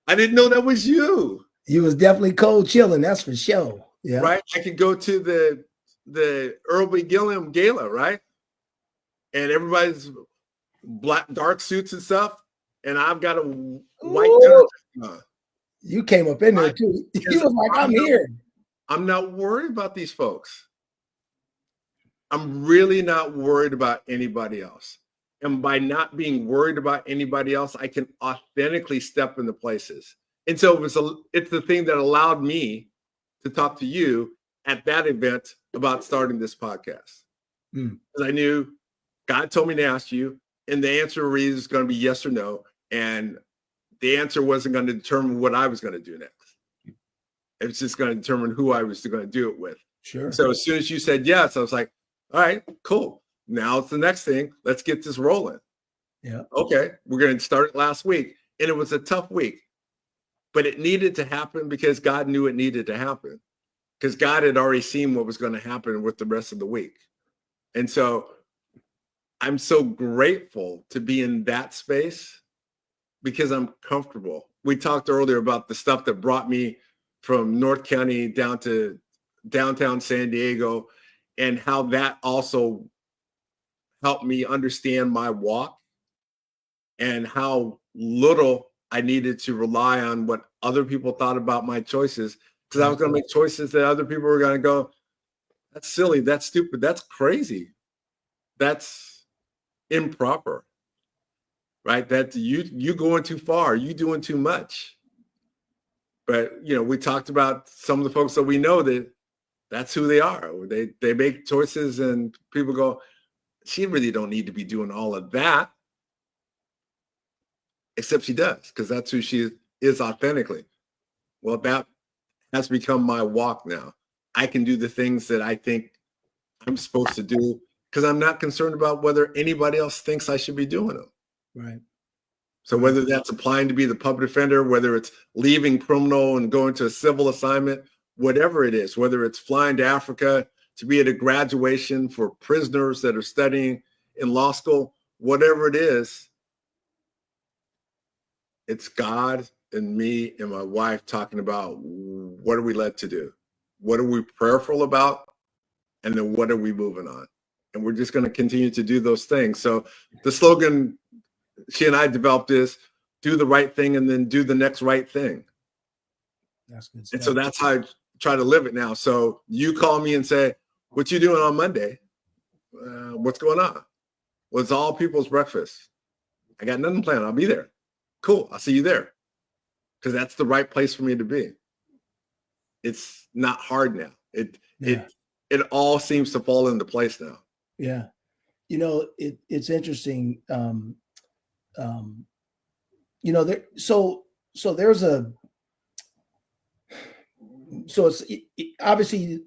I didn't know that was you. You was definitely cold chilling, that's for sure. Yeah. Right? I could go to the Earl B. Gilliam Gala, right? And everybody's black, dark suits and stuff. And I've got a white jersey on. You came up in there too. You was like, I'm here. I'm not worried about these folks. I'm really not worried about anybody else. And by not being worried about anybody else, I can authentically step into places. And so it's the thing that allowed me to talk to you at that event about starting this podcast. Because I knew God told me to ask you, and the answer is going to be yes or no. And the answer wasn't going to determine what I was going to do next. It was just going to determine who I was going to do it with. Sure. So as soon as you said yes, I was like, all right, cool. Now it's the next thing. Let's get this rolling. Yeah. Okay. We're going to start it last week. And it was a tough week, but it needed to happen because God knew it needed to happen, because God had already seen what was going to happen with the rest of the week. And so I'm so grateful to be in that space because I'm comfortable. We talked earlier about the stuff that brought me from North County down to downtown San Diego, and how that also helped me understand my walk and how little I needed to rely on what other people thought about my choices, because I was going to make choices that other people were going to go, that's silly, that's stupid, that's crazy, that's improper, right? That you going too far, you doing too much. But, we talked about some of the folks that we know that that's who they are. They make choices and people go, she really don't need to be doing all of that. Except she does, because that's who she is authentically. Well, that has become my walk now. I can do the things that I think I'm supposed to do because I'm not concerned about whether anybody else thinks I should be doing them. Right. So whether that's applying to be the public defender, whether it's leaving criminal and going to a civil assignment, whatever it is, whether it's flying to Africa to be at a graduation for prisoners that are studying in law school, whatever it is, it's God and me and my wife talking about what are we led to do? What are we prayerful about? And then what are we moving on? And we're just going to continue to do those things. So the slogan she and I developed is do the right thing and then do the next right thing. That's good stuff. And so that's how I try to live it now. So you call me and say, what you doing on Monday? What's going on? Well, it's all people's breakfast. I got nothing planned. I'll be there. Cool. I'll see you there. Because that's the right place for me to be. It's not hard now. It all seems to fall into place now. Yeah. It's interesting. Obviously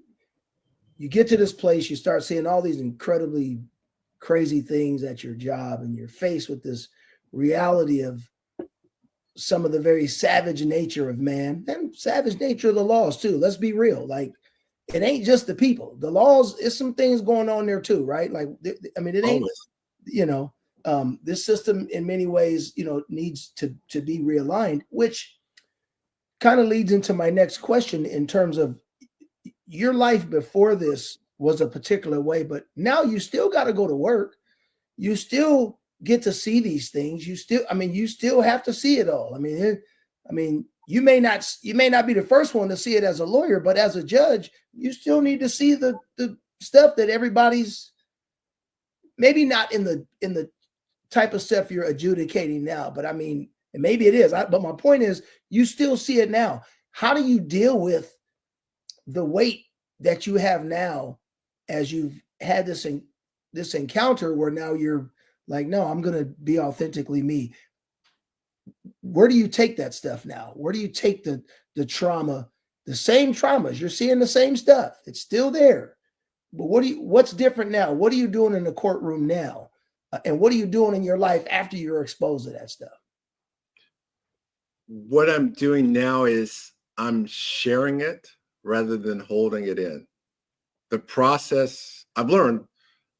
you get to this place, you start seeing all these incredibly crazy things at your job, and you're faced with this reality of some of the very savage nature of man and savage nature of the laws too. Let's be real. Like, it ain't just the people. The laws, is some things going on there too, right? Like, I mean, it ain't, this system in many ways, needs to be realigned, which kind of leads into my next question in terms of your life before this was a particular way, but now you still got to go to work. You still get to see these things. You still have to see it all. You may not be the first one to see it as a lawyer, but as a judge, you still need to see the stuff that everybody's maybe not in the type of stuff you're adjudicating now, but and maybe it is. But my point is, you still see it now. How do you deal with the weight that you have now as you've had this encounter where now you're like, no, I'm going to be authentically me? Where do you take that stuff now? Where do you take the trauma, the same traumas? You're seeing the same stuff. It's still there. But what's different now? What are you doing in the courtroom now? And what are you doing in your life after you're exposed to that stuff? What I'm doing now is I'm sharing it rather than holding it in. I've learned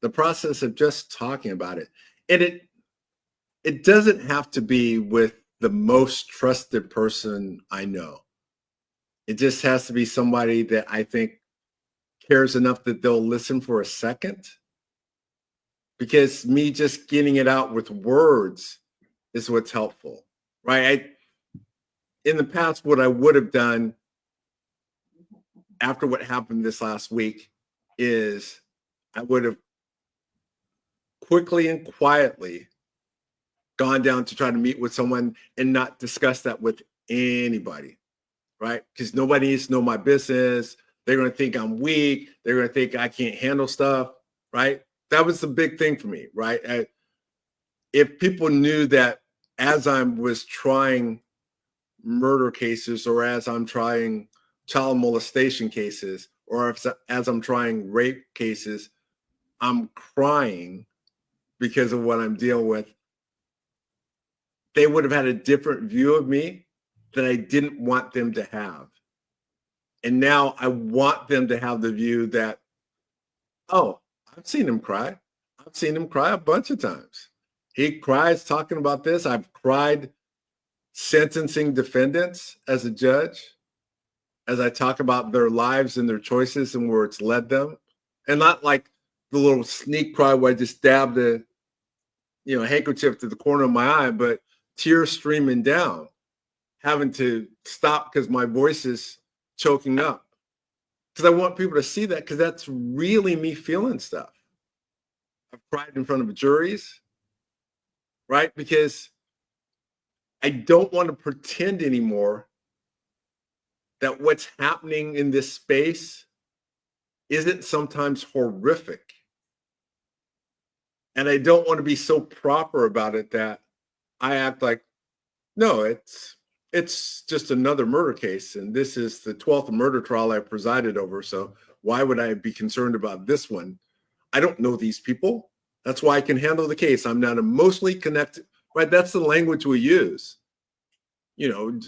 the process of just talking about it. And it doesn't have to be with the most trusted person I know. It just has to be somebody that I think cares enough that they'll listen for a second. Because me just getting it out with words is what's helpful, right? In the past, what I would have done after what happened this last week is I would have quickly and quietly gone down to try to meet with someone and not discuss that with anybody, right? Because nobody needs to know my business. They're going to think I'm weak. They're going to think I can't handle stuff, right? That was the big thing for me, right? If people knew that as I was trying murder cases, or as I'm trying child molestation cases, or as I'm trying rape cases, I'm crying because of what I'm dealing with, they would have had a different view of me that I didn't want them to have. And now I want them to have the view that, oh, I've seen him cry. I've seen him cry a bunch of times. He cries talking about this. I've cried sentencing defendants as a judge, as I talk about their lives and their choices and where it's led them. And not like the little sneak cry where I just dab the handkerchief to the corner of my eye, but tears streaming down, having to stop because my voice is choking up. Because I want people to see that, because that's really me feeling stuff. I've cried in front of juries, right? Because I don't want to pretend anymore that what's happening in this space isn't sometimes horrific. And I don't want to be so proper about it that I act like, no, it's just another murder case. And this is the 12th murder trial I presided over. So why would I be concerned about this one? I don't know these people. That's why I can handle the case. I'm not emotionally connected, right? That's the language we use. You know,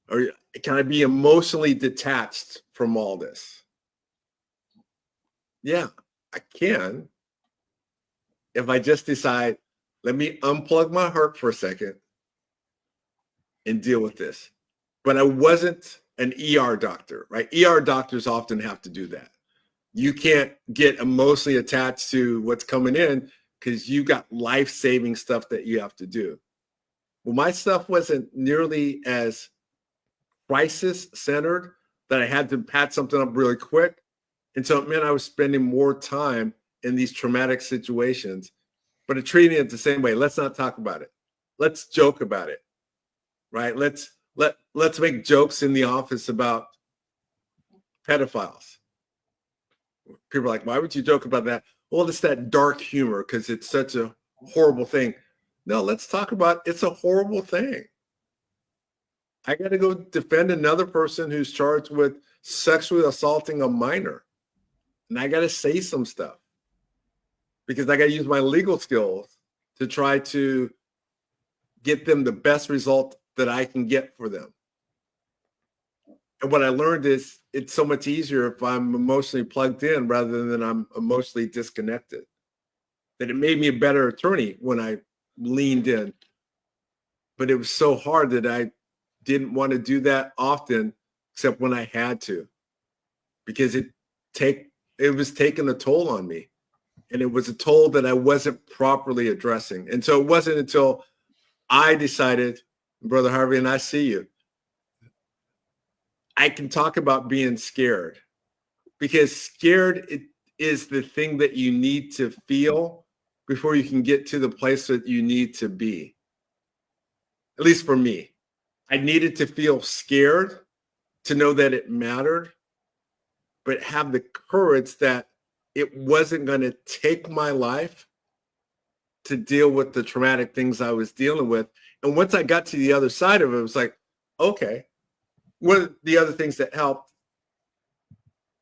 or can I be emotionally detached from all this? Yeah, I can. If I just decide, let me unplug my heart for a second and deal with this. But I wasn't an ER doctor, right? ER doctors often have to do that. You can't get emotionally attached to what's coming in because you got life-saving stuff that you have to do. Well, my stuff wasn't nearly as crisis-centered that I had to patch something up really quick. And so it meant I was spending more time in these traumatic situations, but treating it the same way. Let's not talk about it. Let's joke about it, right? Let's make jokes in the office about pedophiles. People are like, why would you joke about that? Well, it's that dark humor because it's such a horrible thing. No, let's talk about it's a horrible thing. I got to go defend another person who's charged with sexually assaulting a minor. And I got to say some stuff because I got to use my legal skills to try to get them the best result that I can get for them. And what I learned is it's so much easier if I'm emotionally plugged in rather than I'm emotionally disconnected. That it made me a better attorney when I leaned in. But it was so hard that I didn't want to do that often, except when I had to, because it was taking a toll on me. And it was a toll that I wasn't properly addressing. And so it wasn't until I decided, Brother Harvey, and I see you, I can talk about being scared, because scared is the thing that you need to feel before you can get to the place that you need to be. At least for me, I needed to feel scared to know that it mattered, but have the courage that it wasn't going to take my life to deal with the traumatic things I was dealing with. And once I got to the other side of it, it was like, okay, what are the other things that helped?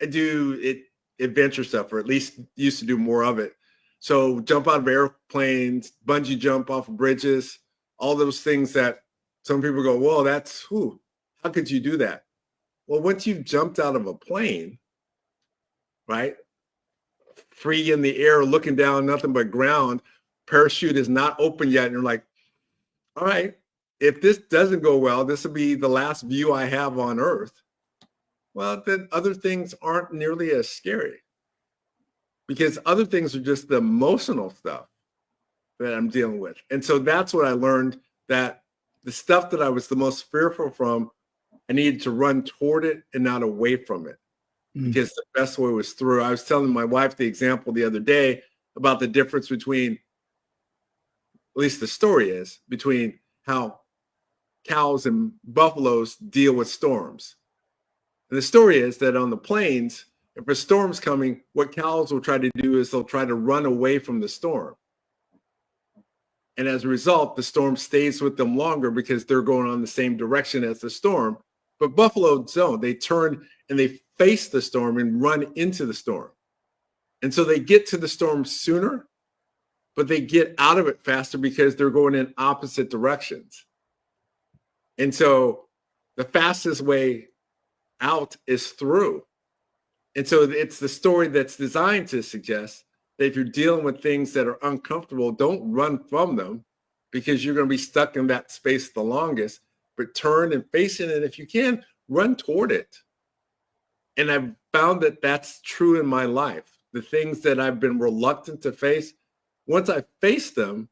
I do adventure stuff, or at least used to do more of it. So jump out of airplanes, bungee jump off of bridges, all those things that some people go, whoa, how could you do that? Well, once you've jumped out of a plane, right, free in the air, looking down, nothing but ground, parachute is not open yet, and you're like, all right, if this doesn't go well, this will be the last view I have on Earth. Well, then other things aren't nearly as scary, because other things are just the emotional stuff that I'm dealing with. And so that's what I learned, that the stuff that I was the most fearful from, I needed to run toward it and not away from it, because the best way was through. I was telling my wife the example the other day about the difference between, at least the story is, between how cows and buffaloes deal with storms. And the story is that on the plains, if a storm's coming, what cows will try to do is they'll try to run away from the storm. And as a result, the storm stays with them longer because they're going on the same direction as the storm. But buffalo don't. They turn and they face the storm and run into the storm. And so they get to the storm sooner, but they get out of it faster because they're going in opposite directions. And so the fastest way out is through. And so it's the story that's designed to suggest that if you're dealing with things that are uncomfortable, don't run from them, because you're going to be stuck in that space the longest, but turn and face it. And if you can, run toward it. And I've found that that's true in my life. The things that I've been reluctant to face, once I faced them,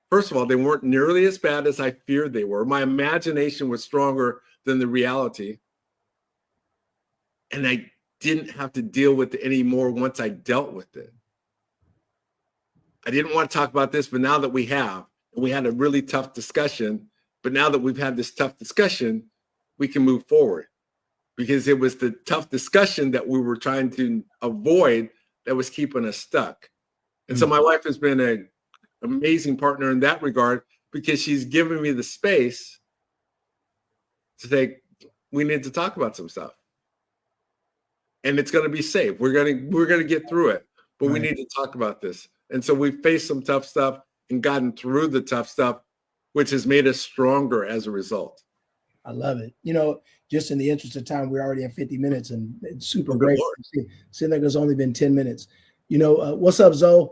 first of all, they weren't nearly as bad as I feared they were. My imagination was stronger than the reality. And I didn't have to deal with it anymore once I dealt with it. I didn't want to talk about this, but now that we have, and we had a really tough discussion, but now that we've had this tough discussion, we can move forward. because it was the tough discussion that we were trying to avoid that was keeping us stuck. And so my wife has been an amazing partner in that regard, because she's given me the space to say, we need to talk about some stuff. And it's going to be safe. We're going to get through it, but we need to talk about this. And so we faced some tough stuff and gotten through the tough stuff, which has made us stronger as a result. I love it. You know, just in the interest of time, we're already at 50 minutes, and it's super great. Seems like it's only been 10 minutes. You know, what's up, Zoe?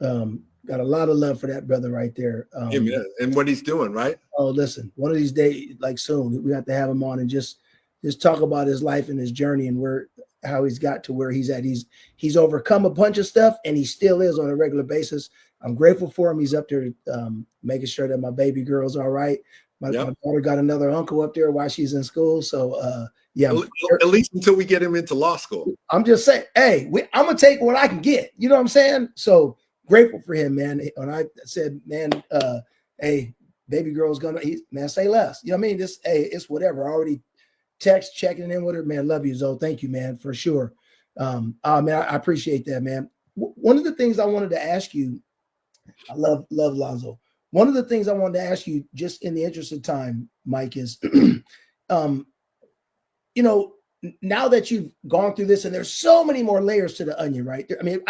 Got a lot of love for that brother right there. And what he's doing, right? Oh, listen, one of these days, like soon, we have to have him on and just talk about his life and his journey and how he's got to where he's at. He's overcome a bunch of stuff, and he still is on a regular basis. I'm grateful for him. He's up there making sure that my baby girl's all right. My daughter got another uncle up there while she's in school. So, yeah. At least until we get him into law school. I'm just saying, hey, I'm going to take what I can get. You know what I'm saying? So grateful for him, man. And I said, man, hey, baby girl's going to, man, say less. You know what I mean? It's whatever. I already checking in with her, man. Love you, Zoe. Thank you, man, for sure. Man, I appreciate that, man. One of the things I wanted to ask you, I love Lonzo. One of the things I wanted to ask you, just in the interest of time, Mike, is, you know, now that you've gone through this, and there's so many more layers to the onion, right? I mean,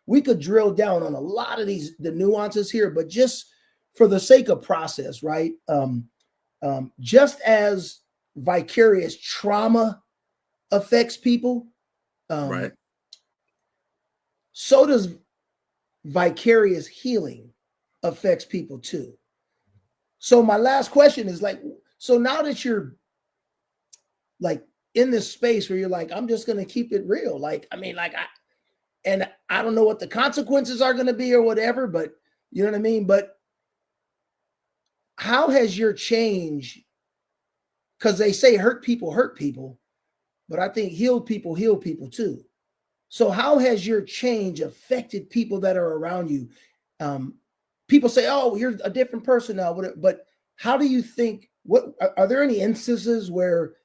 we could drill down on a lot of the nuances here, but just for the sake of process, right? Just as vicarious trauma affects people, right? So does vicarious healing affects people too. So my last question is, like, so now that you're like in this space where you're like, I'm just going to keep it real. Like, I mean, like, I don't know what the consequences are going to be or whatever, but you know what I mean? But how has your change, because they say hurt people, but I think heal people too. So how has your change affected people that are around you? People say, oh, you're a different person now, but how do you think, are there any instances where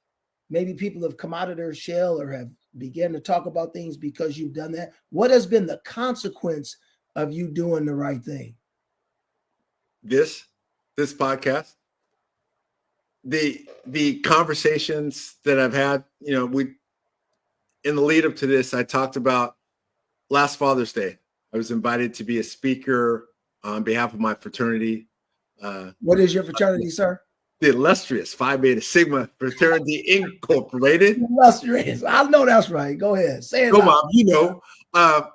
maybe people have come out of their shell or have began to talk about things because you've done that? What has been the consequence of you doing the right thing? This podcast, the conversations that I've had, you know, in the lead up to this, I talked about last Father's Day. I was invited to be a speaker on behalf of my fraternity. What is your fraternity, sir? The illustrious Phi Beta Sigma Fraternity Incorporated. Illustrious. I know that's right. Go ahead. Say it. Go, Mom. You know.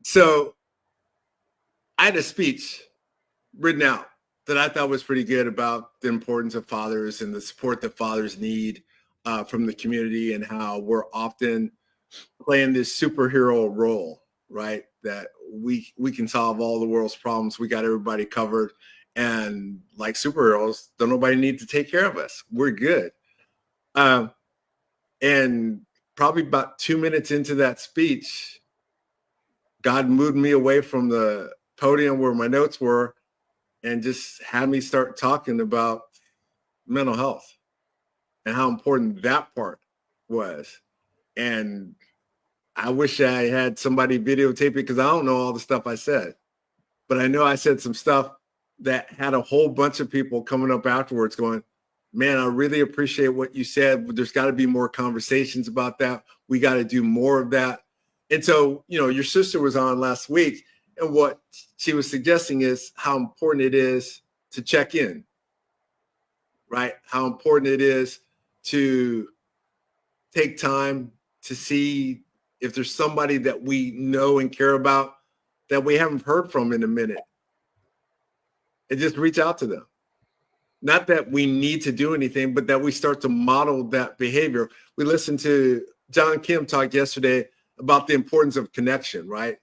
So I had a speech written out that I thought was pretty good about the importance of fathers and the support that fathers need from the community, and how we're often playing this superhero role, right? That we can solve all the world's problems. We got everybody covered. And like superheroes, don't nobody need to take care of us. We're good. And probably about 2 minutes into that speech, God moved me away from the podium where my notes were and just had me start talking about mental health and how important that part was. And I wish I had somebody videotape it, because I don't know all the stuff I said, but I know I said some stuff that had a whole bunch of people coming up afterwards going, man, I really appreciate what you said, but there's got to be more conversations about that. We got to do more of that. And so, you know, your sister was on last week, and what she was suggesting is how important it is to check in, right? How important it is to take time to see if there's somebody that we know and care about that we haven't heard from in a minute, and just reach out to them. Not that we need to do anything, but that we start to model that behavior. We listened to John Kim talk yesterday about the importance of connection, right?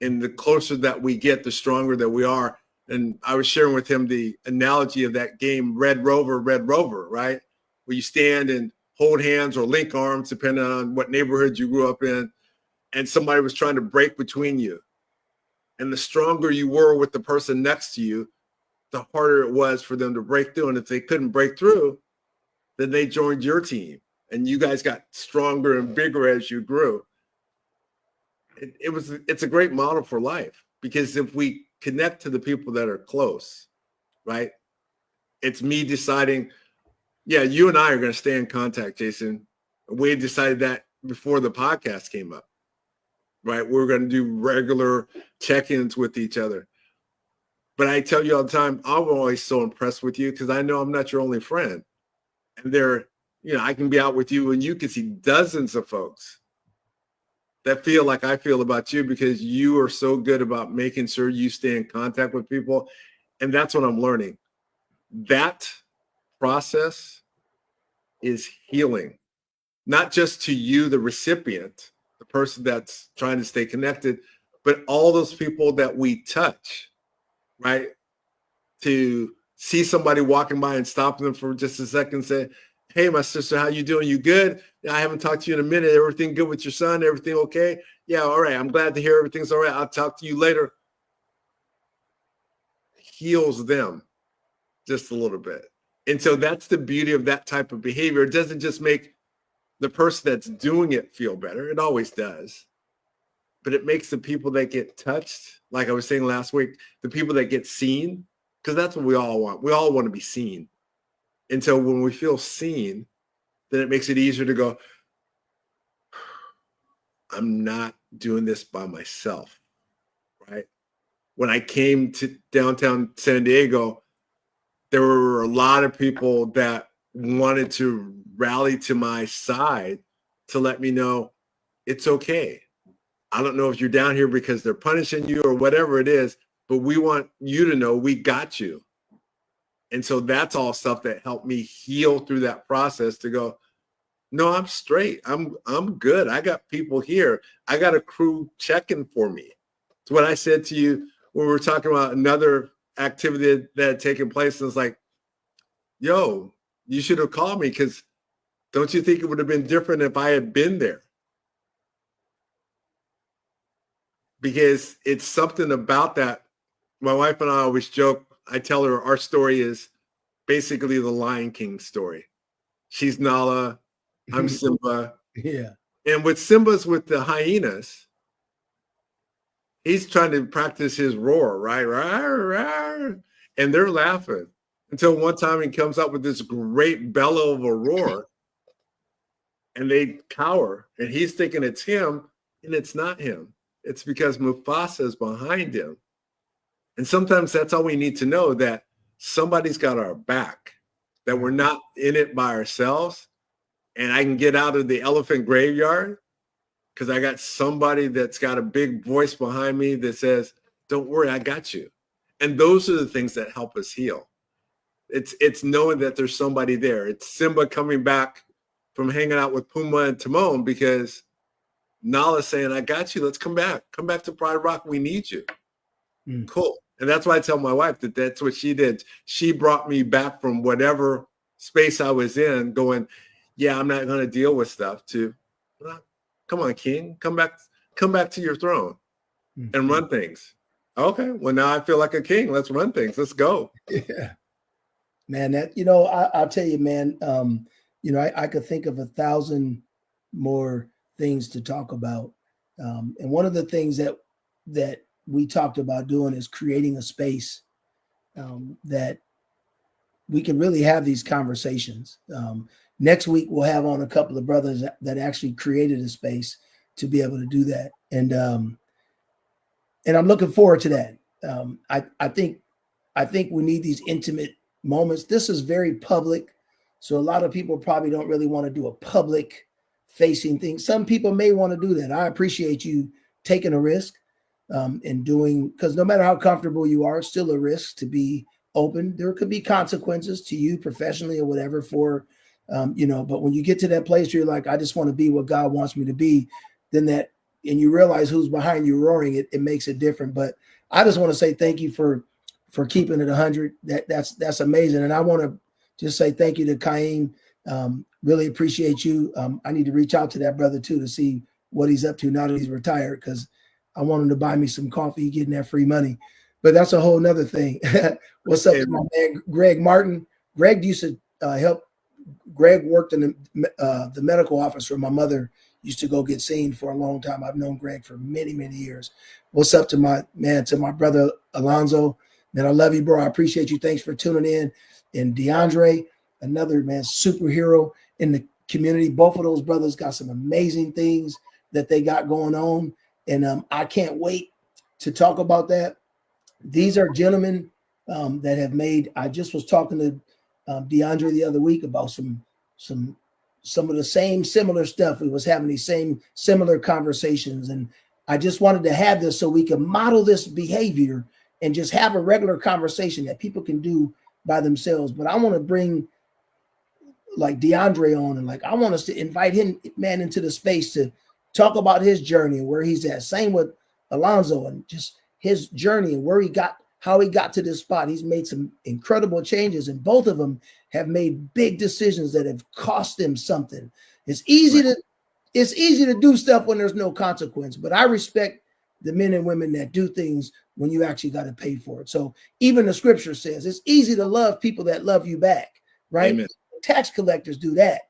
And the closer that we get, the stronger that we are. And I was sharing with him the analogy of that game, Red Rover, right? Where you stand and hold hands or link arms, depending on what neighborhood you grew up in, and somebody was trying to break between you. And the stronger you were with the person next to you, the harder it was for them to break through. And if they couldn't break through, then they joined your team. and you guys got stronger and bigger as you grew. It's a great model for life, because if we connect to the people that are close, right? It's me deciding, yeah, you and I are going to stay in contact, Jason. We decided that before the podcast came up, right? We're going to do regular check-ins with each other. But I tell you all the time, I'm always so impressed with you because I know I'm not your only friend. And I can be out with you and you can see dozens of folks that feel like I feel about you, because you are so good about making sure you stay in contact with people. And that's what I'm learning. That process is healing, not just to you, the recipient, the person that's trying to stay connected, but all those people that we touch, right? To see somebody walking by and stop them for just a second and say, hey, my sister, how you doing? You good? I haven't talked to you in a minute. Everything good with your son? Everything okay? Yeah, all right. I'm glad to hear everything's all right. I'll talk to you later. Heals them just a little bit. And so that's the beauty of that type of behavior. It doesn't just make the person that's doing it feel better. It always does. But it makes the people that get touched, like I was saying last week, the people that get seen, because that's what we all want. We all want to be seen. And so when we feel seen, then it makes it easier to go, I'm not doing this by myself, right? When I came to downtown San Diego, there were a lot of people that wanted to rally to my side to let me know it's okay. I don't know if you're down here because they're punishing you or whatever it is, but we want you to know we got you. And so that's all stuff that helped me heal through that process to go, no, I'm straight. I'm good. I got people here. I got a crew checking for me. It's what I said to you when we were talking about another activity that had taken place. And it's like, yo, you should have called me, because don't you think it would have been different if I had been there? Because it's something about that. My wife and I always joke. I tell her our story is basically the Lion King story. She's Nala. I'm Simba. Yeah. And with Simba's with the hyenas, he's trying to practice his roar, right? Rawr, rawr. And they're laughing until one time he comes up with this great bellow of a roar, and they cower. And he's thinking it's him, and it's not him. It's because Mufasa is behind him. And sometimes that's all we need to know, that somebody's got our back, that we're not in it by ourselves. And I can get out of the elephant graveyard because I got somebody that's got a big voice behind me that says, don't worry, I got you. And those are the things that help us heal. It's knowing that there's somebody there. It's Simba coming back from hanging out with Pumbaa and Timon because Nala's saying, I got you. Let's come back. Come back to Pride Rock. We need you. Cool. And that's why I tell my wife that that's what she did. She brought me back from whatever space I was in going, yeah, I'm not going to deal with stuff, to, well, come on, King, come back to your throne and run things. Okay. Well, now I feel like a king. Let's run things. Let's go. Yeah. Man, that, I'll tell you, man, I could think of 1,000 more things to talk about. And one of the things that we talked about doing is creating a space that we can really have these conversations. Next week, we'll have on a couple of brothers that actually created a space to be able to do that. And I'm looking forward to that. I think we need these intimate moments. This is very public. So a lot of people probably don't really want to do a public facing thing. Some people may want to do that. I appreciate you taking a risk and doing, because no matter how comfortable you are, it's still a risk to be open. There could be consequences to you professionally or whatever for, but when you get to that place where you're like, I just want to be what God wants me to be, then and you realize who's behind you roaring, it makes it different. But I just want to say thank you for keeping it 100. That's amazing. And I want to just say thank you to Kaim. Really appreciate you. I need to reach out to that brother too to see what he's up to now that he's retired, because I want him to buy me some coffee, getting that free money. But that's a whole nother thing. What's up, my man, Greg Martin? Greg used to help Greg worked in the medical office where my mother used to go get seen for a long time. I've known Greg for many, many years. What's up to my brother Alonzo? Man, I love you, bro. I appreciate you. Thanks for tuning in. And DeAndre, another man, superhero in the community. Both of those brothers got some amazing things that they got going on. And I can't wait to talk about that. These are gentlemen that have made. I just was talking to DeAndre the other week about some of the same similar stuff. We was having these same similar conversations, and I just wanted to have this so we can model this behavior and just have a regular conversation that people can do by themselves. But I want to bring like DeAndre on, and like I want us to invite him, man, into the space to talk about his journey and where he's at. Same with Alonzo and just his journey and where he got, how he got to this spot. He's made some incredible changes, and both of them have made big decisions that have cost them something. It's easy to do stuff when there's no consequence, but I respect the men and women that do things when you actually got to pay for it. So even the scripture says it's easy to love people that love you back, right? Amen. Tax collectors do that.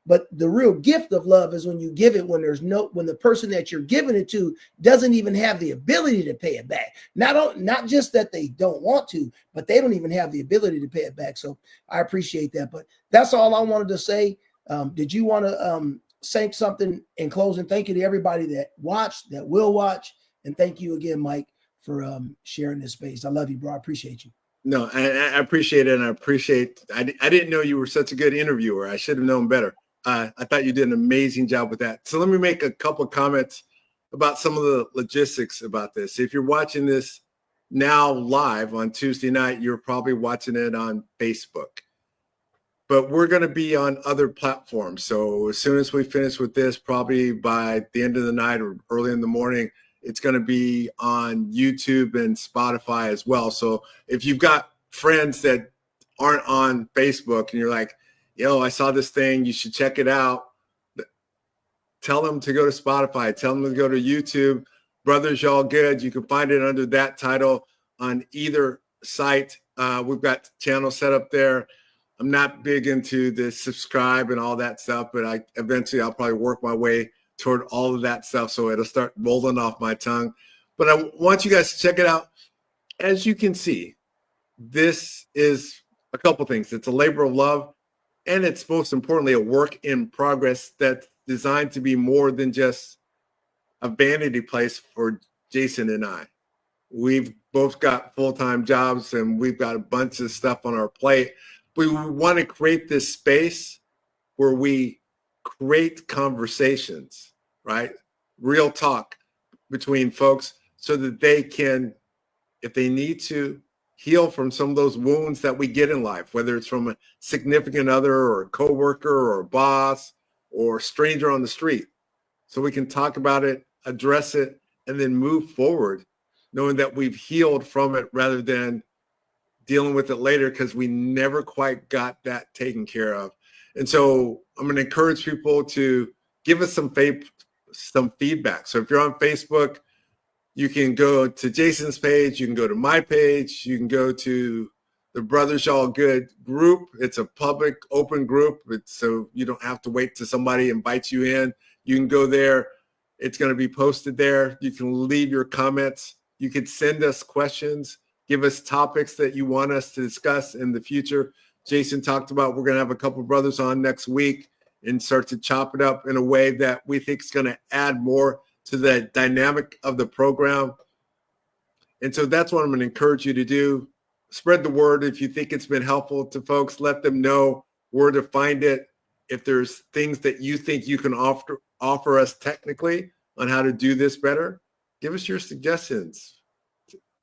But the real gift of love is when you give it when the person that you're giving it to doesn't even have the ability to pay it back. Not just that they don't want to, but they don't even have the ability to pay it back. So I appreciate that. But that's all I wanted to say. Did you want to say something in closing? Thank you to everybody that watched, that will watch. And thank you again, Mike, for sharing this space. I love you, bro. I appreciate you. No, I appreciate it. And I didn't know you were such a good interviewer. I should have known better. I thought you did an amazing job with that. So let me make a couple of comments about some of the logistics about this. If you're watching this now live on Tuesday night, you're probably watching it on Facebook. But we're going to be on other platforms. So as soon as we finish with this, probably by the end of the night or early in the morning, it's going to be on YouTube and Spotify as well. So if you've got friends that aren't on Facebook and you're like, yo, I saw this thing, you should check it out, tell them to go to Spotify, tell them to go to YouTube. Brothers Y'all Good. You can find it under that title on either site. We've got channels set up there. I'm not big into the subscribe and all that stuff, but I'll probably work my way toward all of that stuff, so it'll start rolling off my tongue. But I want you guys to check it out. As you can see, this is a couple things. It's a labor of love, and it's most importantly a work in progress that's designed to be more than just a vanity place for Jason and I. We've both got full-time jobs, and we've got a bunch of stuff on our plate. We want to create this space where we create conversations, right? Real talk between folks so that they can, if they need to, heal from some of those wounds that we get in life, whether it's from a significant other or a coworker or a boss or a stranger on the street. So we can talk about it, address it, and then move forward, knowing that we've healed from it rather than dealing with it later because we never quite got that taken care of. And so I'm going to encourage people to give us some feedback. So if you're on Facebook, you can go to Jason's page. You can go to my page. You can go to the Brothers Y'all Good group. It's a public, open group. So you don't have to wait till somebody invites you in. You can go there. It's going to be posted there. You can leave your comments. You can send us questions. Give us topics that you want us to discuss in the future. Jason talked about we're going to have a couple brothers on next week and start to chop it up in a way that we think is going to add more to the dynamic of the program. And so that's what I'm going to encourage you to do. Spread the word. If you think it's been helpful to folks, let them know where to find it. If there's things that you think you can offer us technically on how to do this better, give us your suggestions.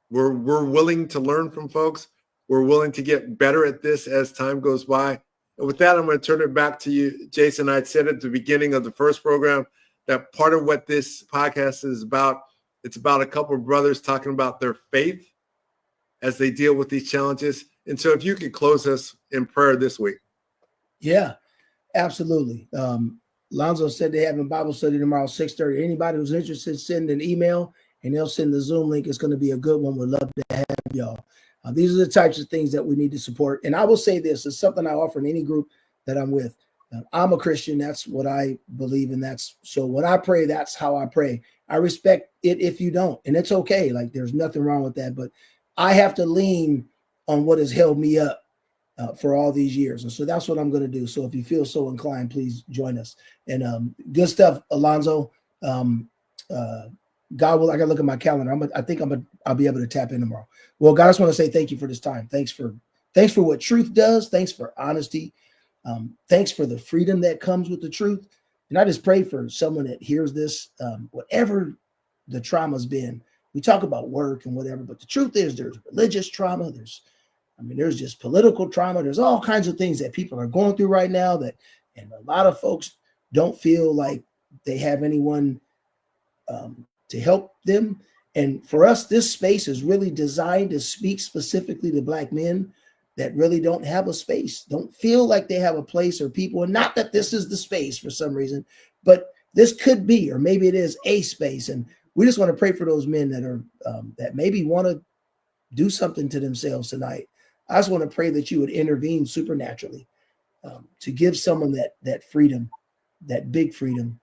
We're willing to learn from folks. We're willing to get better at this as time goes by. And with that, I'm going to turn it back to you, Jason. I said at the beginning of the first program that part of what this podcast is about, it's about a couple of brothers talking about their faith as they deal with these challenges. And so if you could close us in prayer this week. Yeah, absolutely. Lonzo said they have a Bible study tomorrow, 6:30. Anybody who's interested, send an email and they'll send the Zoom link. It's going to be a good one. We'd love to have y'all. These are the types of things that we need to support. And I will say this is something I offer in any group that I'm with. I'm a Christian. That's what I believe in. So when I pray, that's how I pray. I respect it if you don't, and it's okay. Like there's nothing wrong with that. But I have to lean on what has held me up for all these years, and so that's what I'm going to do. So if you feel so inclined, please join us. And good stuff, Alonzo. God will. I got to look at my calendar. I'll be able to tap in tomorrow. Well, God, I just want to say thank you for this time. Thanks for what truth does. Thanks for honesty. Thanks for the freedom that comes with the truth. And I just pray for someone that hears this, whatever the trauma's been. We talk about work and whatever, but the truth is there's religious trauma. There's just political trauma. There's all kinds of things that people are going through right now and a lot of folks don't feel like they have anyone to help them. And for us, this space is really designed to speak specifically to Black men that really don't have a space, don't feel like they have a place or people. And not that this is the space for some reason, but this could be, or maybe it is a space. And we just want to pray for those men that are that maybe want to do something to themselves tonight. I just want to pray that you would intervene supernaturally to give someone that freedom, that big freedom.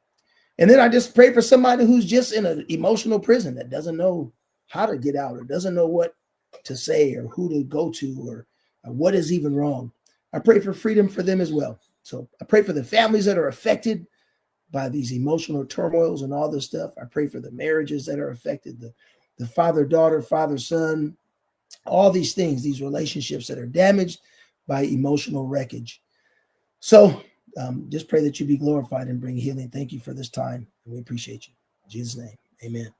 And then I just pray for somebody who's just in an emotional prison that doesn't know how to get out or doesn't know what to say or who to go to or what is even wrong. I pray for freedom for them as well. So I pray for the families that are affected by these emotional turmoils and all this stuff. I pray for the marriages that are affected, the father-daughter, father-son, all these things, these relationships that are damaged by emotional wreckage. So just pray that you be glorified and bring healing. Thank you for this time. And we appreciate you. In Jesus' name, amen.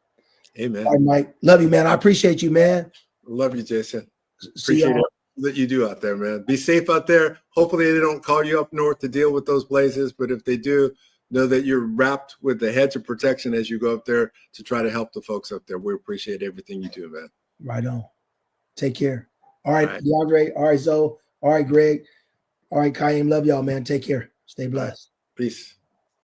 Amen. All right, Mike. Love you, man. I appreciate you, man. Love you, Jason. See Appreciate it that you do out there, man. Be safe out there. Hopefully they don't call you up north to deal with those blazes, but if they do, know that you're wrapped with the hedge of protection as you go up there to try to help the folks up there. We appreciate everything you do, man. Right on. Take care. All right, DeAndre. All right, Zoe. All right, Greg. All right, Kaim. Love y'all, man. Take care. Stay blessed. Peace.